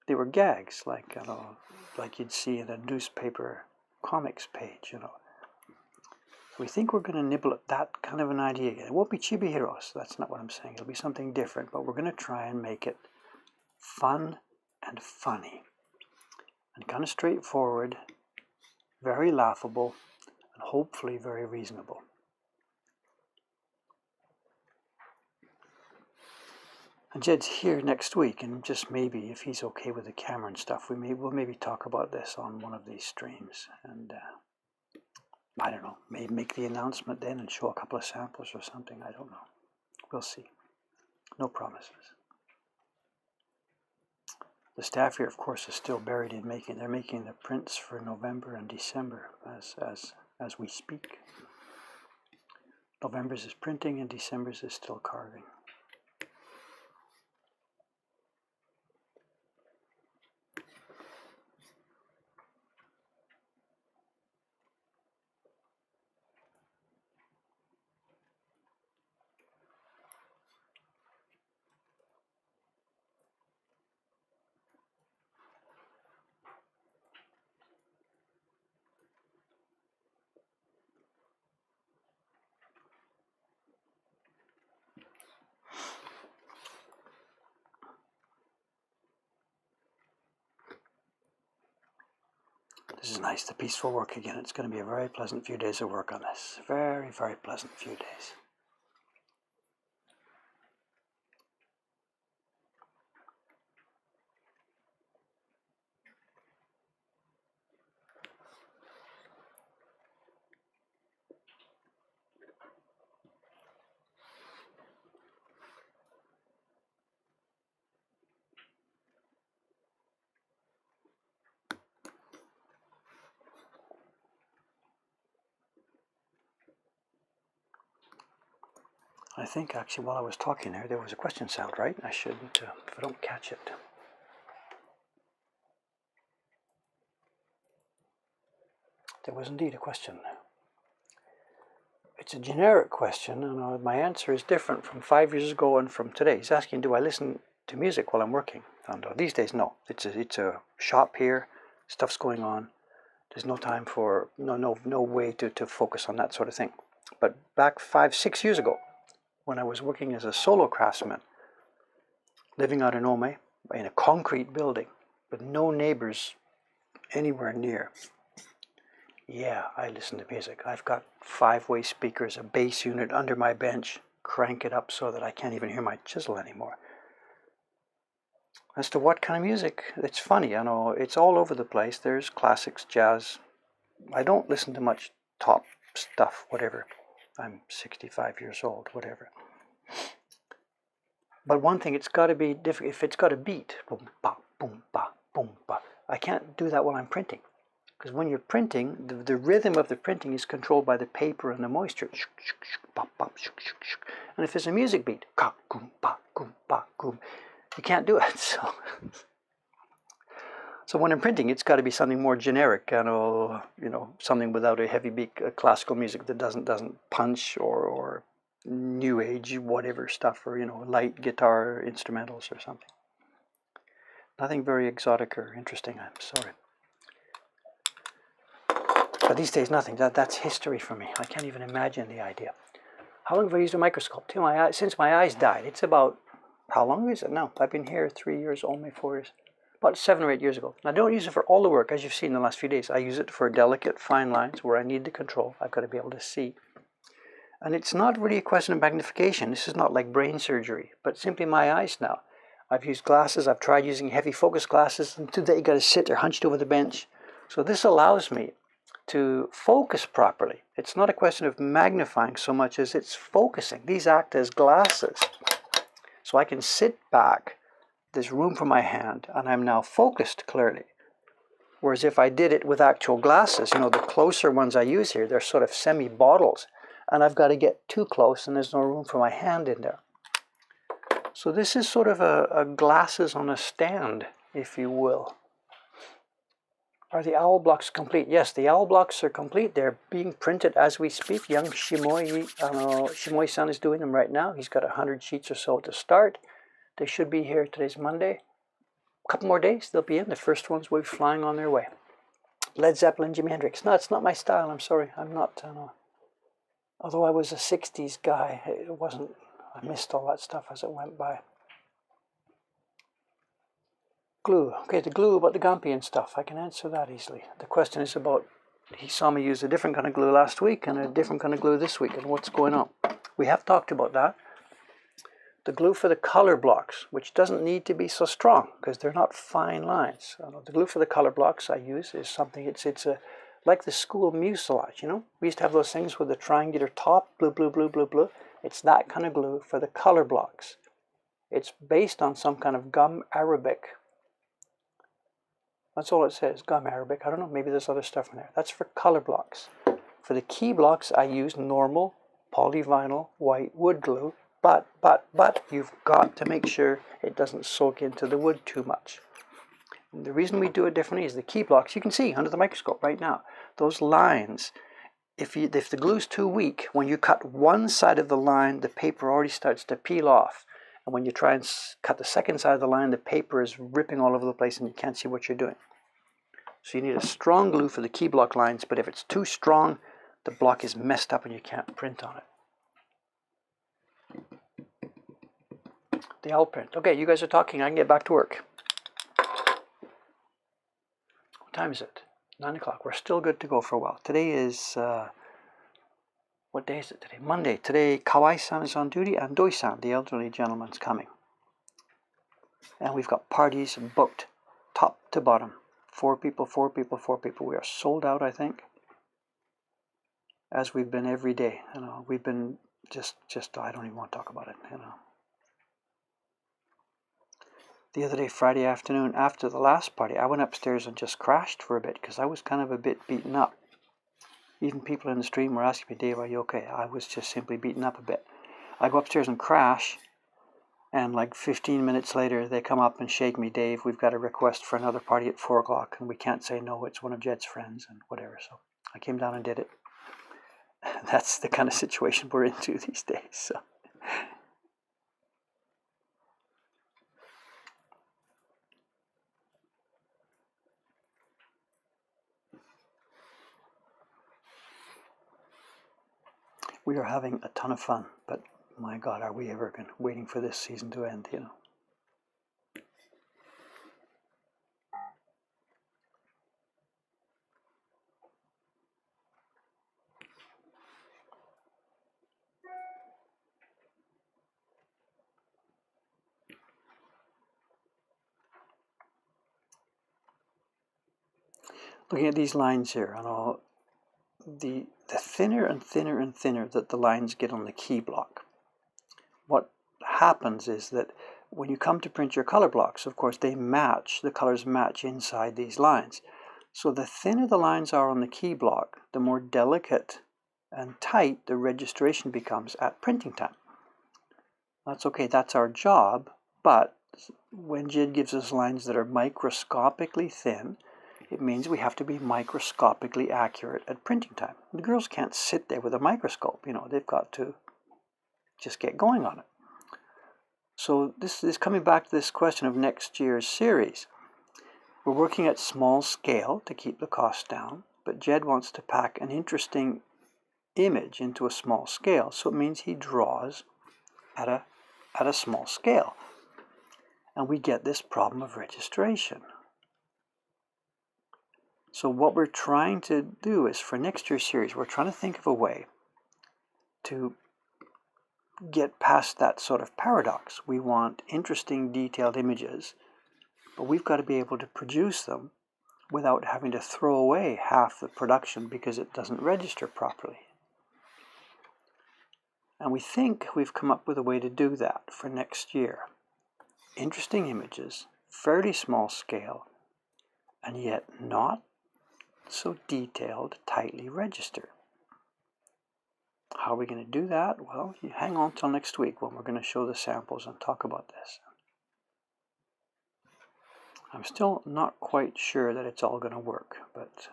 They were gags, like, you know, like you'd see in a newspaper comics page, you know. We think we're going to nibble at that kind of an idea again. It won't be Chibi Heroes. That's not what I'm saying. It'll be something different, but we're going to try and make it fun and funny and kind of straightforward, very laughable, and hopefully very reasonable. And Jed's here next week, and just maybe, if he's okay with the camera and stuff, we'll maybe talk about this on one of these streams, and I don't know, maybe make the announcement then and show a couple of samples or something. I don't know. We'll see. No promises. The staff here, of course, is still buried in making. They're making the prints for November and December as we speak. November's is printing and December's is still carving. This is nice, the peaceful work again. It's going to be a very pleasant few days of work on this. Very, very pleasant few days. I think actually while I was talking there was a question sound, right? I shouldn't, if I don't catch it. There was indeed a question. It's a generic question, and my answer is different from 5 years ago and from today. He's asking, do I listen to music while I'm working? And these days, no. It's a shop here, stuff's going on. There's no time for, no way to focus on that sort of thing. But back 5, 6 years ago, when I was working as a solo craftsman, living out in Ome, in a concrete building, with no neighbors anywhere near, yeah, I listen to music. I've got 5-way speakers, a bass unit under my bench, crank it up so that I can't even hear my chisel anymore. As to what kind of music, it's funny, I know, it's all over the place. There's classics, jazz. I don't listen to much top stuff, whatever. I'm 65 years old, whatever. But one thing, it's got to be different. If it's got a beat, boom, ba, boom, ba, boom, ba. I can't do that while I'm printing. Because when you're printing, the rhythm of the printing is controlled by the paper and the moisture. And if there's a music beat, ka, goom, ba, goom, ba, goom, you can't do it. So when I'm printing, it's got to be something more generic, something without a heavy beat, classical music that doesn't punch, or new age whatever stuff, or light guitar instrumentals or something. Nothing very exotic or interesting, I'm sorry. But these days, nothing. That's history for me. I can't even imagine the idea. How long have I used a microscope? Since my eyes died. It's about, how long is it now? I've been here 3 years, only 4 years. About 7 or 8 years ago. I don't use it for all the work, as you've seen in the last few days. I use it for delicate, fine lines where I need the control. I've got to be able to see. And it's not really a question of magnification. This is not like brain surgery, but simply my eyes now. I've used glasses. I've tried using heavy focus glasses. And today you got to sit there hunched over the bench. So this allows me to focus properly. It's not a question of magnifying so much as it's focusing. These act as glasses. So I can sit back. There's room for my hand, and I'm now focused clearly. Whereas if I did it with actual glasses, you know, the closer ones I use here, they're sort of semi-bottles. And I've got to get too close and there's no room for my hand in there. So this is sort of a glasses on a stand, if you will. Are the owl blocks complete? Yes, the owl blocks are complete. They're being printed as we speak. Young Shimoi-san is doing them right now. He's got 100 sheets or so to start. They should be here. Today's Monday. A couple more days, they'll be in. The first ones will be flying on their way. Led Zeppelin, Jimi Hendrix. No, it's not my style. I'm sorry. I'm not. Although I was a 60s guy, it wasn't. I missed all that stuff as it went by. Glue. Okay, the glue about the Gampi and stuff. I can answer that easily. The question is about, he saw me use a different kind of glue last week and a different kind of glue this week and what's going on. We have talked about that. The glue for the color blocks, which doesn't need to be so strong because they're not fine lines. The glue for the color blocks I use is something, it's like the school mucilage, you know? We used to have those things with the triangular top, blue, blue, blue, blue, blue. It's that kind of glue for the color blocks. It's based on some kind of gum arabic. That's all it says, gum arabic. I don't know, maybe there's other stuff in there. That's for color blocks. For the key blocks, I use normal polyvinyl white wood glue, but you've got to make sure it doesn't soak into the wood too much. And the reason we do it differently is the key blocks, you can see under the microscope right now, those lines, if the glue's too weak, when you cut one side of the line, the paper already starts to peel off. And when you try and cut the second side of the line, the paper is ripping all over the place and you can't see what you're doing. So you need a strong glue for the key block lines, but if it's too strong, the block is messed up and you can't print on it. The owl print. Okay, you guys are talking. I can get back to work. What time is it? 9 o'clock. We're still good to go for a while. Today is, what day is it today? Monday. Today, Kawai-san is on duty and Doi-san, the elderly gentleman's coming. And we've got parties booked top to bottom. 4 people, 4 people, 4 people. We are sold out, I think. As we've been every day. You know, we've been just I don't even want to talk about it, you know. The other day, Friday afternoon, after the last party, I went upstairs and just crashed for a bit because I was kind of a bit beaten up. Even people in the stream were asking me, Dave, are you okay? I was just simply beaten up a bit. I go upstairs and crash, and like 15 minutes later, they come up and shake me, Dave, we've got a request for another party at 4 o'clock, and we can't say no, it's one of Jed's friends, and whatever. So I came down and did it. That's the kind of situation we're into these days. So. We are having a ton of fun, but my God, are we ever waiting for this season to end, you know? Looking at these lines here, and all, the thinner and thinner and thinner that the lines get on the key block, what happens is that when you come to print your color blocks, of course, they match, the colors match inside these lines. So the thinner the lines are on the key block, the more delicate and tight the registration becomes at printing time. That's okay, that's our job, but when Jid gives us lines that are microscopically thin, it means we have to be microscopically accurate at printing time. The girls can't sit there with a microscope, you know, they've got to just get going on it. So this is coming back to this question of next year's series. We're working at small scale to keep the cost down, but Jed wants to pack an interesting image into a small scale, so it means he draws at a small scale. And we get this problem of registration. So what we're trying to do is, for next year's series, we're trying to think of a way to get past that sort of paradox. We want interesting, detailed images, but we've got to be able to produce them without having to throw away half the production because it doesn't register properly. And we think we've come up with a way to do that for next year. Interesting images, fairly small scale, and yet not so detailed, tightly registered. How are we going to do that? Well, you hang on till next week when we're going to show the samples and talk about this. I'm still not quite sure that it's all going to work, but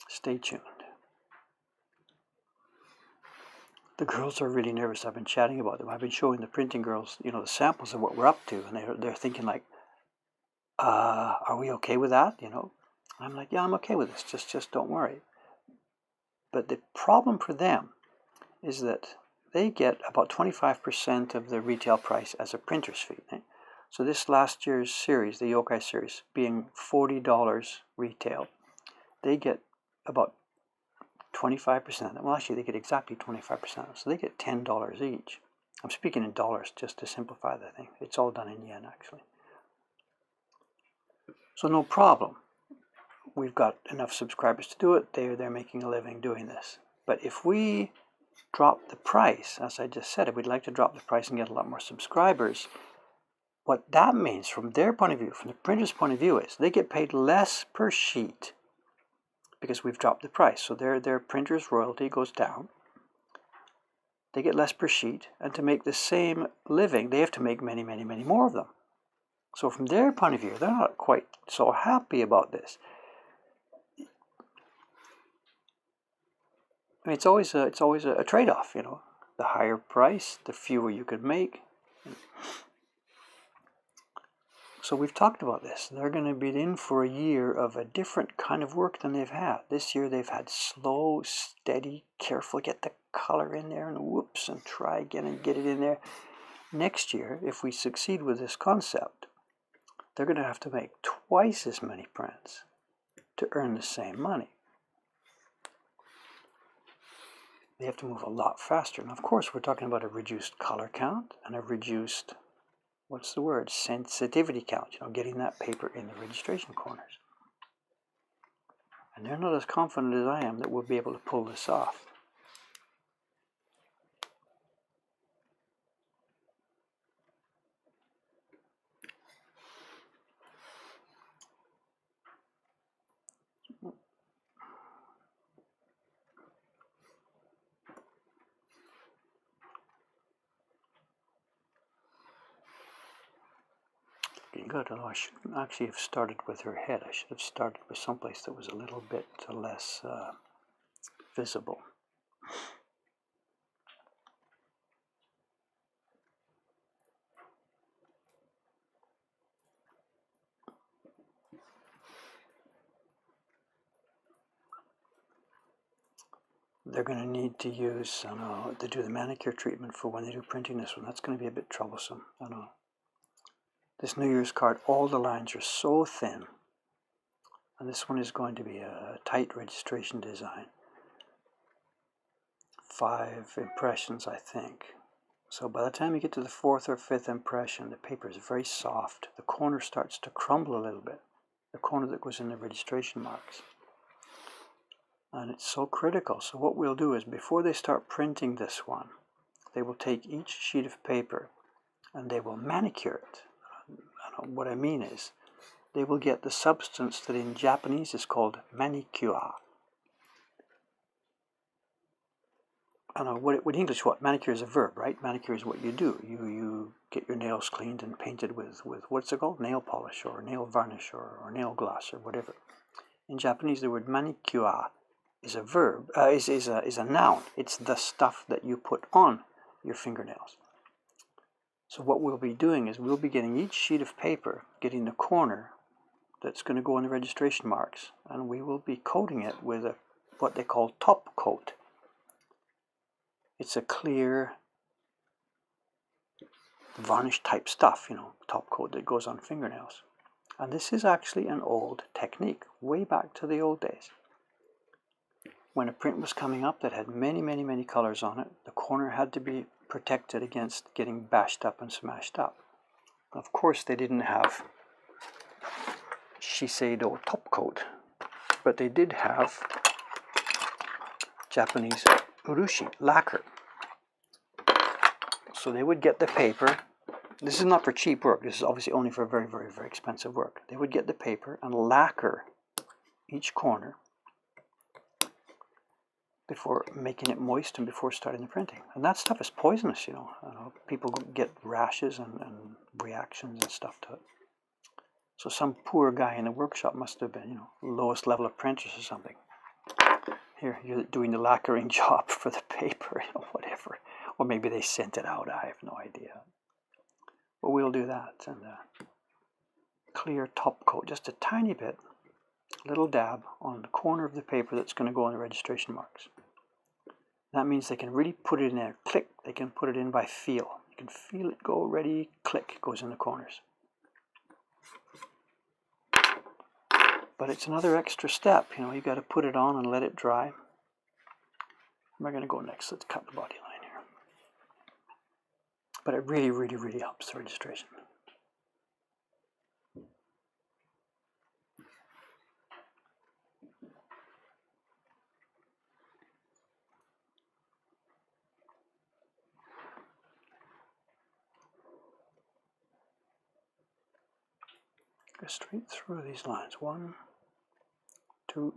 stay tuned. The girls are really nervous. I've been chatting about them. I've been showing the printing girls, the samples of what we're up to, and they're thinking like, are we okay with that? I'm like, yeah, I'm okay with this. Just don't worry. But the problem for them is that they get about 25% of the retail price as a printer's fee. Right? So this last year's series, the Yokai series, being $40 retail, they get about 25%. Well, actually, they get exactly 25%. So they get $10 each. I'm speaking in dollars just to simplify the thing. It's all done in yen, actually. So no problem. We've got enough subscribers to do it. They're making a living doing this. But if we drop the price, as I just said, if we'd like to drop the price and get a lot more subscribers, what that means from their point of view, from the printer's point of view, is they get paid less per sheet because we've dropped the price. So their printer's royalty goes down. They get less per sheet, and to make the same living, they have to make many, many, many more of them. So from their point of view, they're not quite so happy about this. I mean, it's always a trade-off, The higher price, the fewer you can make. So we've talked about this. They're going to be in for a year of a different kind of work than they've had. This year they've had slow, steady, careful, get the color in there, and whoops, and try again and get it in there. Next year, if we succeed with this concept, they're going to have to make twice as many prints to earn the same money. They have to move a lot faster. And of course, we're talking about a reduced color count and a reduced, sensitivity count, getting that paper in the registration corners. And they're not as confident as I am that we'll be able to pull this off. Good, although I shouldn't actually have started with her head. I should have started with someplace that was a little bit less visible. They're going to need to use, to do the manicure treatment for when they do printing this one. That's going to be a bit troublesome. This New Year's card, all the lines are so thin. And this one is going to be a tight registration design. 5 impressions, I think. So by the time you get to the 4th or 5th impression, the paper is very soft. The corner starts to crumble a little bit. The corner that goes in the registration marks. And it's so critical. So what we'll do is, before they start printing this one, they will take each sheet of paper and they will manicure it. What I mean is, they will get the substance that in Japanese is called manicure. What in English, manicure is a verb, right? Manicure is what you do. You get your nails cleaned and painted with what's it called? Nail polish or nail varnish or nail gloss or whatever. In Japanese, the word manicure is a verb, is a noun. It's the stuff that you put on your fingernails. So what we'll be doing is we'll be getting each sheet of paper, getting the corner that's going to go in the registration marks, and we will be coating it with what they call top coat. It's a clear varnish type stuff, top coat that goes on fingernails. And this is actually an old technique, way back to the old days. When a print was coming up that had many, many, many colors on it, the corner had to be protected against getting bashed up and smashed up. Of course, they didn't have Shiseido top coat, but they did have Japanese urushi, lacquer. So they would get the paper, This is not for cheap work. This is obviously only for very, very, very expensive work. They would get the paper and lacquer each corner before making it moist and before starting the printing. And that stuff is poisonous, you know. People get rashes and reactions and stuff to it. So some poor guy in the workshop must have been, you know, lowest level apprentice or something. Here, you're doing the lacquering job for the paper, you know, whatever. Or maybe they sent it out, I have no idea. But we'll do that. And clear top coat, just a tiny bit, a little dab on the corner of the paper that's going to go on the registration marks. That means they can really put it in there, click, they can put it in by feel. You can feel it go, ready, click, it goes in the corners. But it's another extra step, you know, you got to put it on and let it dry. We're going to go next, let's cut the body line here. But it really, really, really helps the registration. Go straight through these lines. 1, 2,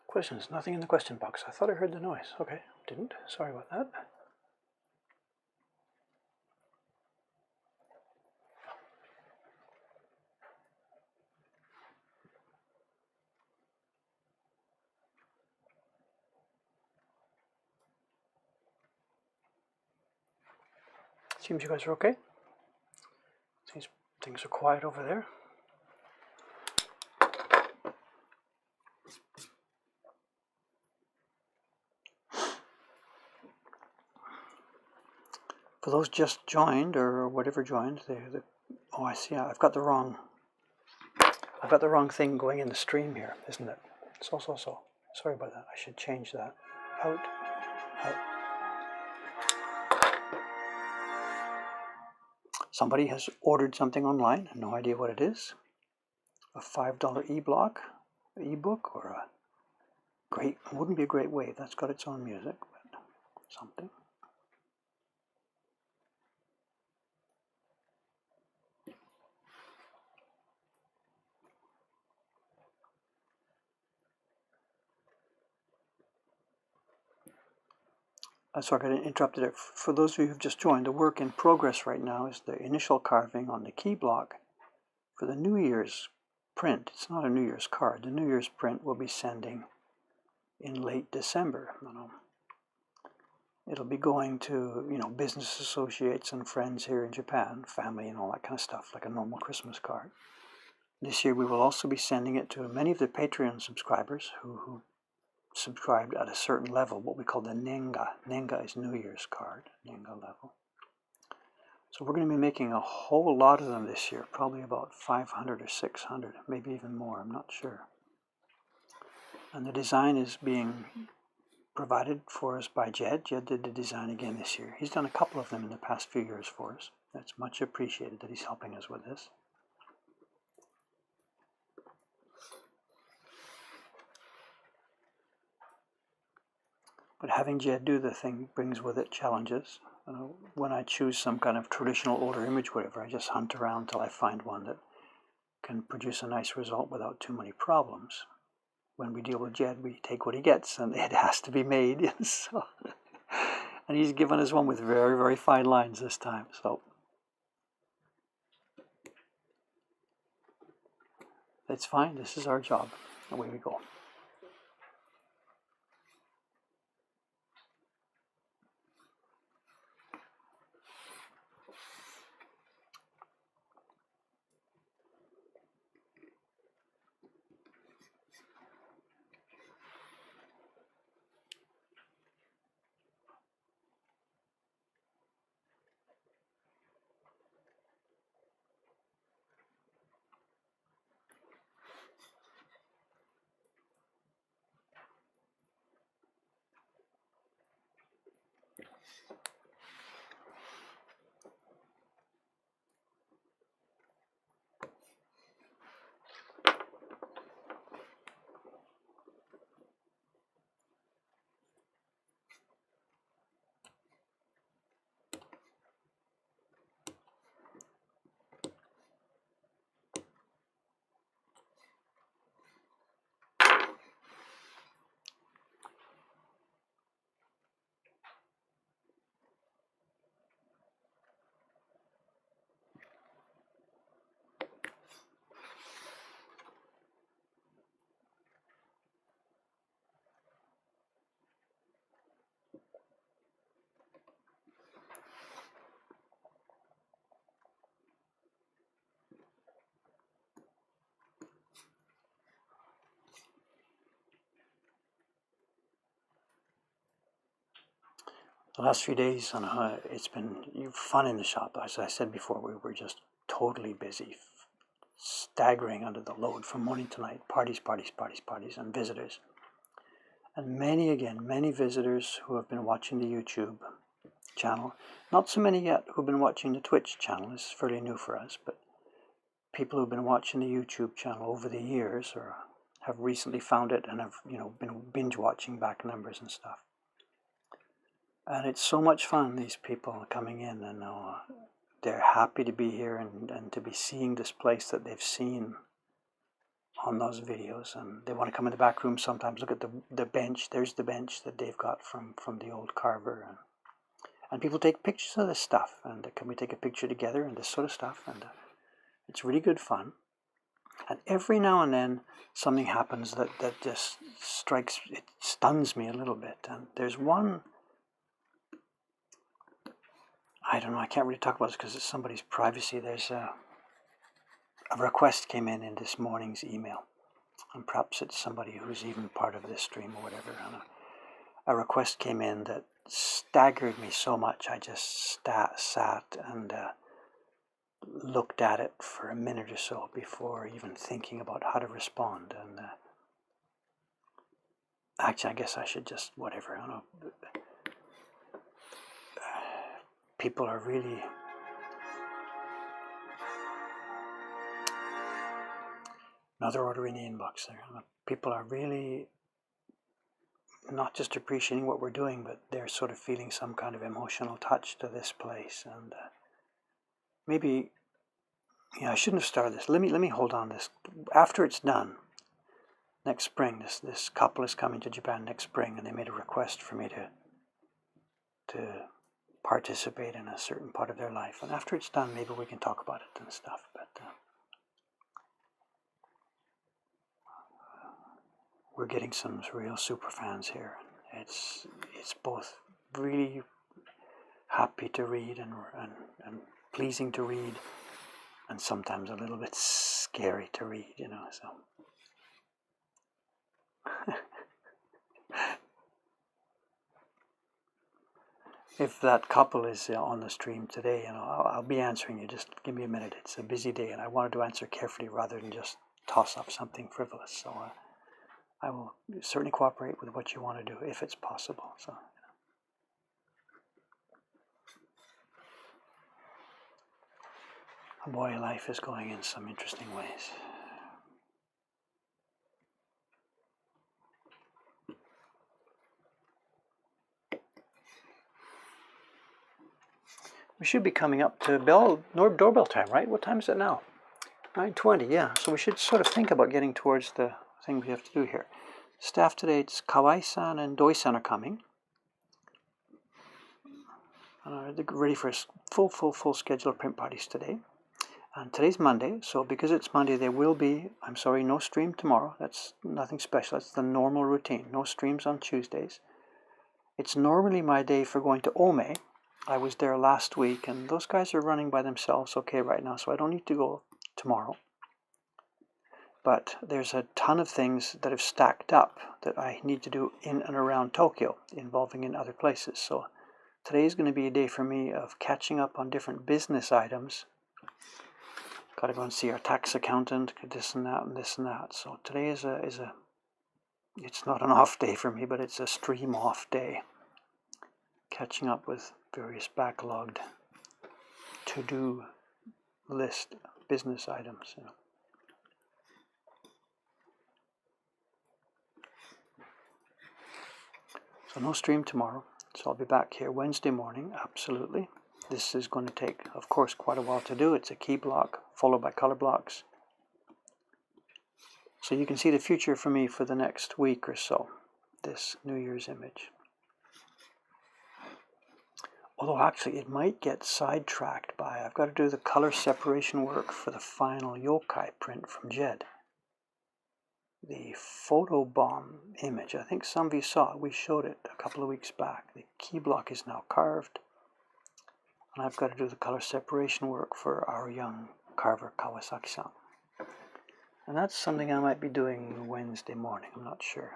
Questions? Nothing in the question box. I thought I heard the noise. Okay, didn't. Sorry about that. Seems you guys are okay. Seems things are quiet over there. For those just joined or whatever joined, oh, I see. I've got the wrong thing going in the stream here, isn't it? So. Sorry about that. I should change that. Out. Somebody has ordered something online. No idea what it is. A $5 ebook, or a great. Wouldn't be a great wave. That's got its own music, but something. Sorry, I got interrupted there. For those of you who've just joined, the work in progress right now is the initial carving on the key block for the New Year's print. It's not a New Year's card. The New Year's print we'll be sending in late December. It'll be going to, you know, business associates and friends here in Japan, family and all that kind of stuff, like a normal Christmas card. This year we will also be sending it to many of the Patreon subscribers who subscribed at a certain level, what we call the Nenga. Nenga is New Year's card, Nenga level. So we're going to be making a whole lot of them this year, probably about 500 or 600, maybe even more, I'm not sure. And the design is being provided for us by Jed. Jed did the design again this year. He's done a couple of them in the past few years for us. That's much appreciated that he's helping us with this. But having Jed do the thing brings with it challenges. When I choose some kind of traditional older image, whatever, I just hunt around till I find one that can produce a nice result without too many problems. When we deal with Jed, we take what he gets, and it has to be made. So, and he's given us one with very, very fine lines this time. So it's fine. This is our job. Away we go. The last few days, it's been fun in the shop. As I said before, we were just totally busy, staggering under the load from morning to night. Parties, and visitors. And many visitors who have been watching the YouTube channel. Not so many yet who've been watching the Twitch channel. It's fairly new for us, but people who've been watching the YouTube channel over the years or have recently found it and have been binge watching back numbers and stuff. And it's so much fun, these people coming in, and they're happy to be here and to be seeing this place that they've seen on those videos. And they want to come in the back room sometimes, look at the bench. There's the bench that they've got from the old carver. And people take pictures of this stuff. And can we take a picture together and this sort of stuff? And it's really good fun. And every now and then something happens that just stuns me a little bit. And there's one... I don't know, I can't really talk about this because it's somebody's privacy. There's a request came in this morning's email, and perhaps it's somebody who's even part of this stream or whatever. And a request came in that staggered me so much. I just sat and looked at it for a minute or so before even thinking about how to respond. And actually, I guess I should just whatever. I don't know. People are really another order in the inbox there. People are really not just appreciating what we're doing, but they're sort of feeling some kind of emotional touch to this place. And maybe, I shouldn't have started this. Let me hold on this. After it's done, next spring, this couple is coming to Japan next spring, and they made a request for me to participate in a certain part of their life. And after it's done, maybe we can talk about it and stuff. But we're getting some real super fans here. It's both really happy to read and pleasing to read, and sometimes a little bit scary to read, so. If that couple is on the stream today, I'll be answering you. Just give me a minute. It's a busy day, and I wanted to answer carefully rather than just toss up something frivolous. So I will certainly cooperate with what you want to do if it's possible. So. Boy, life is going in some interesting ways. We should be coming up to doorbell time, right? What time is it now? 9:20, yeah. So we should sort of think about getting towards the thing we have to do here. Staff today, it's Kawai-san and Doi-san are coming. They're ready for a full schedule of print parties today. And today's Monday, so because it's Monday, there will be, I'm sorry, no stream tomorrow. That's nothing special. That's the normal routine. No streams on Tuesdays. It's normally my day for going to Ome. I was there last week, and those guys are running by themselves okay right now, so I don't need to go tomorrow. But there's a ton of things that have stacked up that I need to do in and around Tokyo, involving in other places. So today is going to be a day for me of catching up on different business items. Got to go and see our tax accountant, this and that and this and that. So today is a it's not an off day for me, but it's a stream off day. Catching up with various backlogged to-do list business items. You know. So no stream tomorrow. So I'll be back here Wednesday morning, absolutely. This is going to take, of course, quite a while to do. It's a key block followed by color blocks. So you can see the future for me for the next week or so, this New Year's image. Although actually it might get sidetracked by, I've got to do the color separation work for the final yokai print from Jed. The photo bomb image, I think some of you saw it, we showed it a couple of weeks back. The key block is now carved. And I've got to do the color separation work for our young carver Kawasaki-san. And that's something I might be doing Wednesday morning, I'm not sure.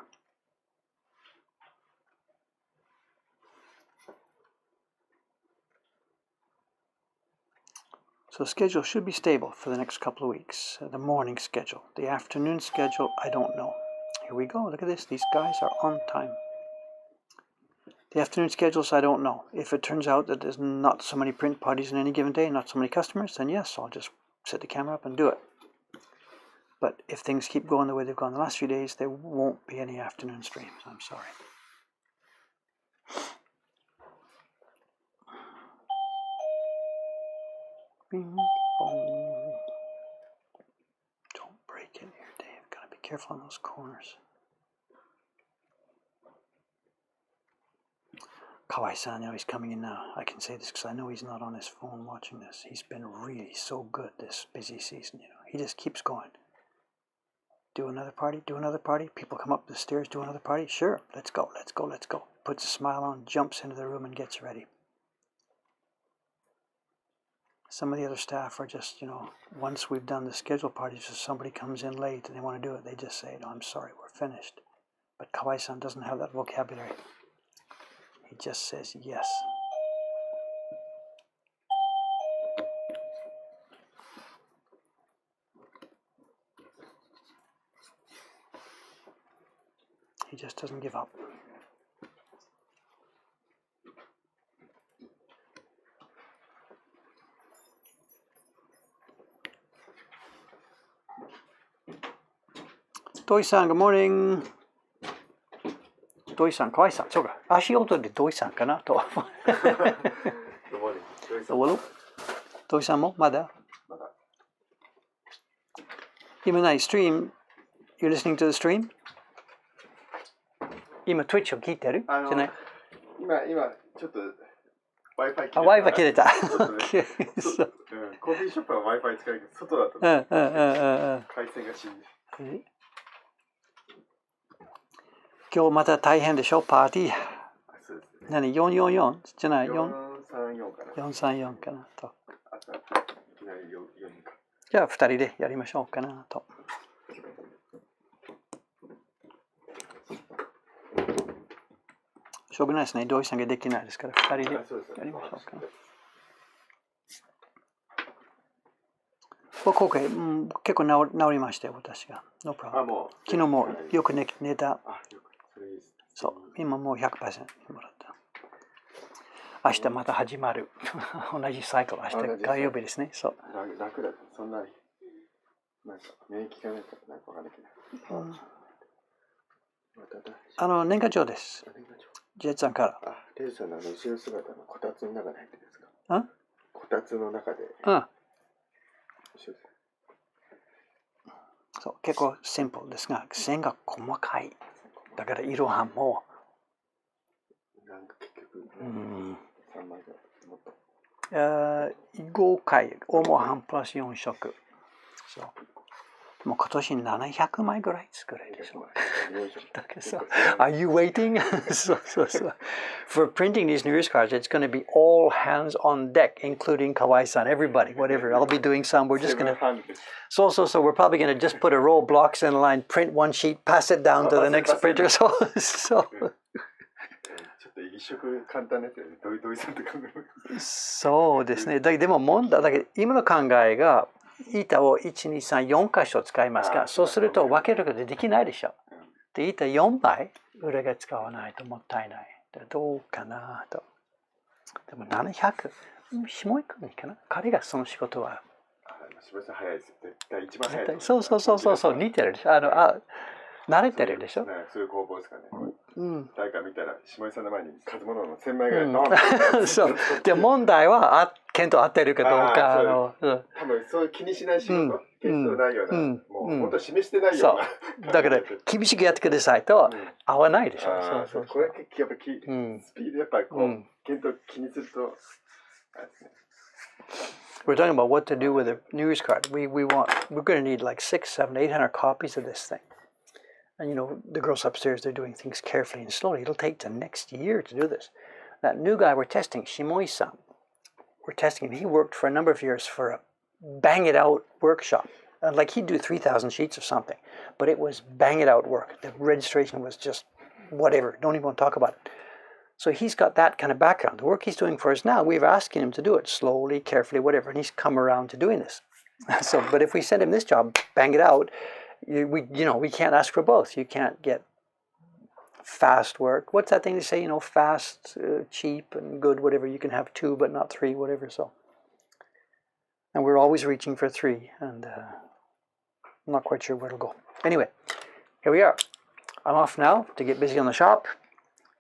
So the schedule should be stable for the next couple of weeks. The morning schedule. The afternoon schedule, I don't know. Here we go, look at this, these guys are on time. The afternoon schedules, I don't know. If it turns out that there's not so many print parties in any given day, not so many customers, then yes, I'll just set the camera up and do it. But if things keep going the way they've gone the last few days, there won't be any afternoon streams. I'm sorry. Bing, bong. Don't break in here, Dave. Gotta be careful on those corners. Kawai-san, you know, he's coming in now. I can say this because I know he's not on his phone watching this. He's been really so good this busy season, you know. He just keeps going. Do another party, do another party. People come up the stairs, do another party. Sure, let's go, let's go, let's go. Puts a smile on, jumps into the room and gets ready. Some of the other staff are just, you know, once we've done the scheduled parties, if somebody comes in late and they want to do it, they just say, no, I'm sorry, we're finished. But Kawai-san doesn't have that vocabulary. He just says yes. He just doesn't give up. Doi-san, good morning. Doi-san, Kawai-san, そうか、足音でDoi-sanかなと。どうも。Doi-sanもまだ？今何、stream? You're listening to the stream? 今 Twitch を聞いてる？じゃない？今ちょっと Wi-Fi 切れた。Wi-Fi 切れた。コーヒーショップは Wi-Fi 使うけど、外だと回線が死んで。今日また大変でしょ、パーティー。何、444? じゃない、434かな。434かなと。じゃあ2人でやりましょうかなと。しょうがないですね、同意さんができないですから2人でやりましょうかな。今回、結構治りましたよ、私が。No problem。昨日もよく寝た。そう、今もう 100% もらった。明日また始まる。同じサイクル、明日火曜日ですね。そう。楽だ。そんなに、なんか免疫がないからなんかわかんないけど。年賀状です。ジェッツさんから。レイさんの後ろ姿のこたつの中に入ってるんですか？こたつの中で。そう、結構シンプルですが、線が細かい。だから色はもうなんか結局、3枚ぐらいもっと5回、大も半プラス4色。そう。もう今年700枚ぐらい作れるでしょ。だけどさ、Are you waiting? そうそうそう。For printing these New Year's cards, it's going to be all hands on deck, including Kawai-san, everybody, whatever. I'll be doing some. We're just going to. So we're probably going to just put a row of blocks in a line, print one sheet, pass it down to the next printer. So. そうですね。でも問題だけど今の考えが板を1、2、3、4箇所使いますから、そうすると分けることできないでしょ。で、板4枚裏が使わないともったいない。どうかなと。でも700、下井君かな。彼がその仕事は。下井さん早いです。一番早い。そう、似てるでしょ。慣れてるでしょ。そういう工房ですかね。誰か見たら下井さんの前に数物の1000枚ぐらいドーン。そう。で問題は見当合ってるかどうか多分そういう気にしない仕事、見当ないような、もう本当示してないような。だから厳しくやってくださいと合わないでしょ。そう。これやっぱスピードやっぱりこう見当気にすると。We're talking about what to do with a New Year's card. We're going to need like 600, 700, 800 copies of this thing. And the girls upstairs, they're doing things carefully and slowly. It'll take the next year to do this. That new guy we're testing, Shimoi-san, we're testing him. He worked for a number of years for a bang it out workshop. Like he'd do 3,000 sheets of something, but it was bang it out work. The registration was just whatever. Don't even want to talk about it. So he's got that kind of background. The work he's doing for us now, we've asked him to do it slowly, carefully, whatever, and he's come around to doing this. But if we send him this job, bang it out, we can't ask for both. You can't get fast work. What's that thing they say? Fast, cheap, and good, whatever. You can have 2, but not 3, whatever. So, and we're always reaching for 3, and I'm not quite sure where it'll go. Anyway, here we are. I'm off now to get busy on the shop.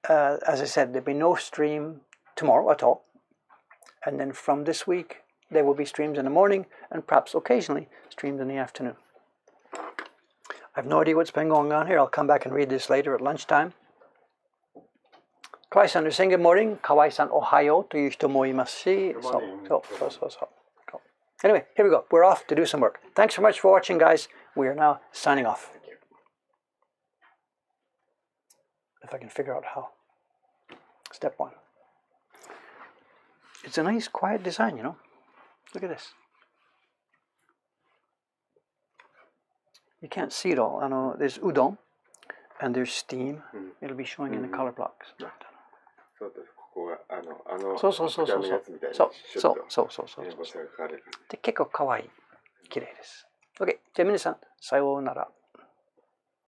As I said, there'll be no stream tomorrow at all. And then from this week, there will be streams in the morning and perhaps occasionally streams in the afternoon. I have no idea what's been going on here. I'll come back and read this later at lunchtime. Kawai-san, you're saying good morning. Kawai-san, ohayo という人もいますし。そう。Anyway, here we go. We're off to do some work. Thanks so much for watching, guys. We are now signing off. If I can figure out how. Step 1. It's a nice, quiet design, Look at this. You can't see it all. There's udon, and there's steam. It'll be showing in the color blocks. で、結構かわいい。綺麗です。OK。じゃあ皆さん、さようなら。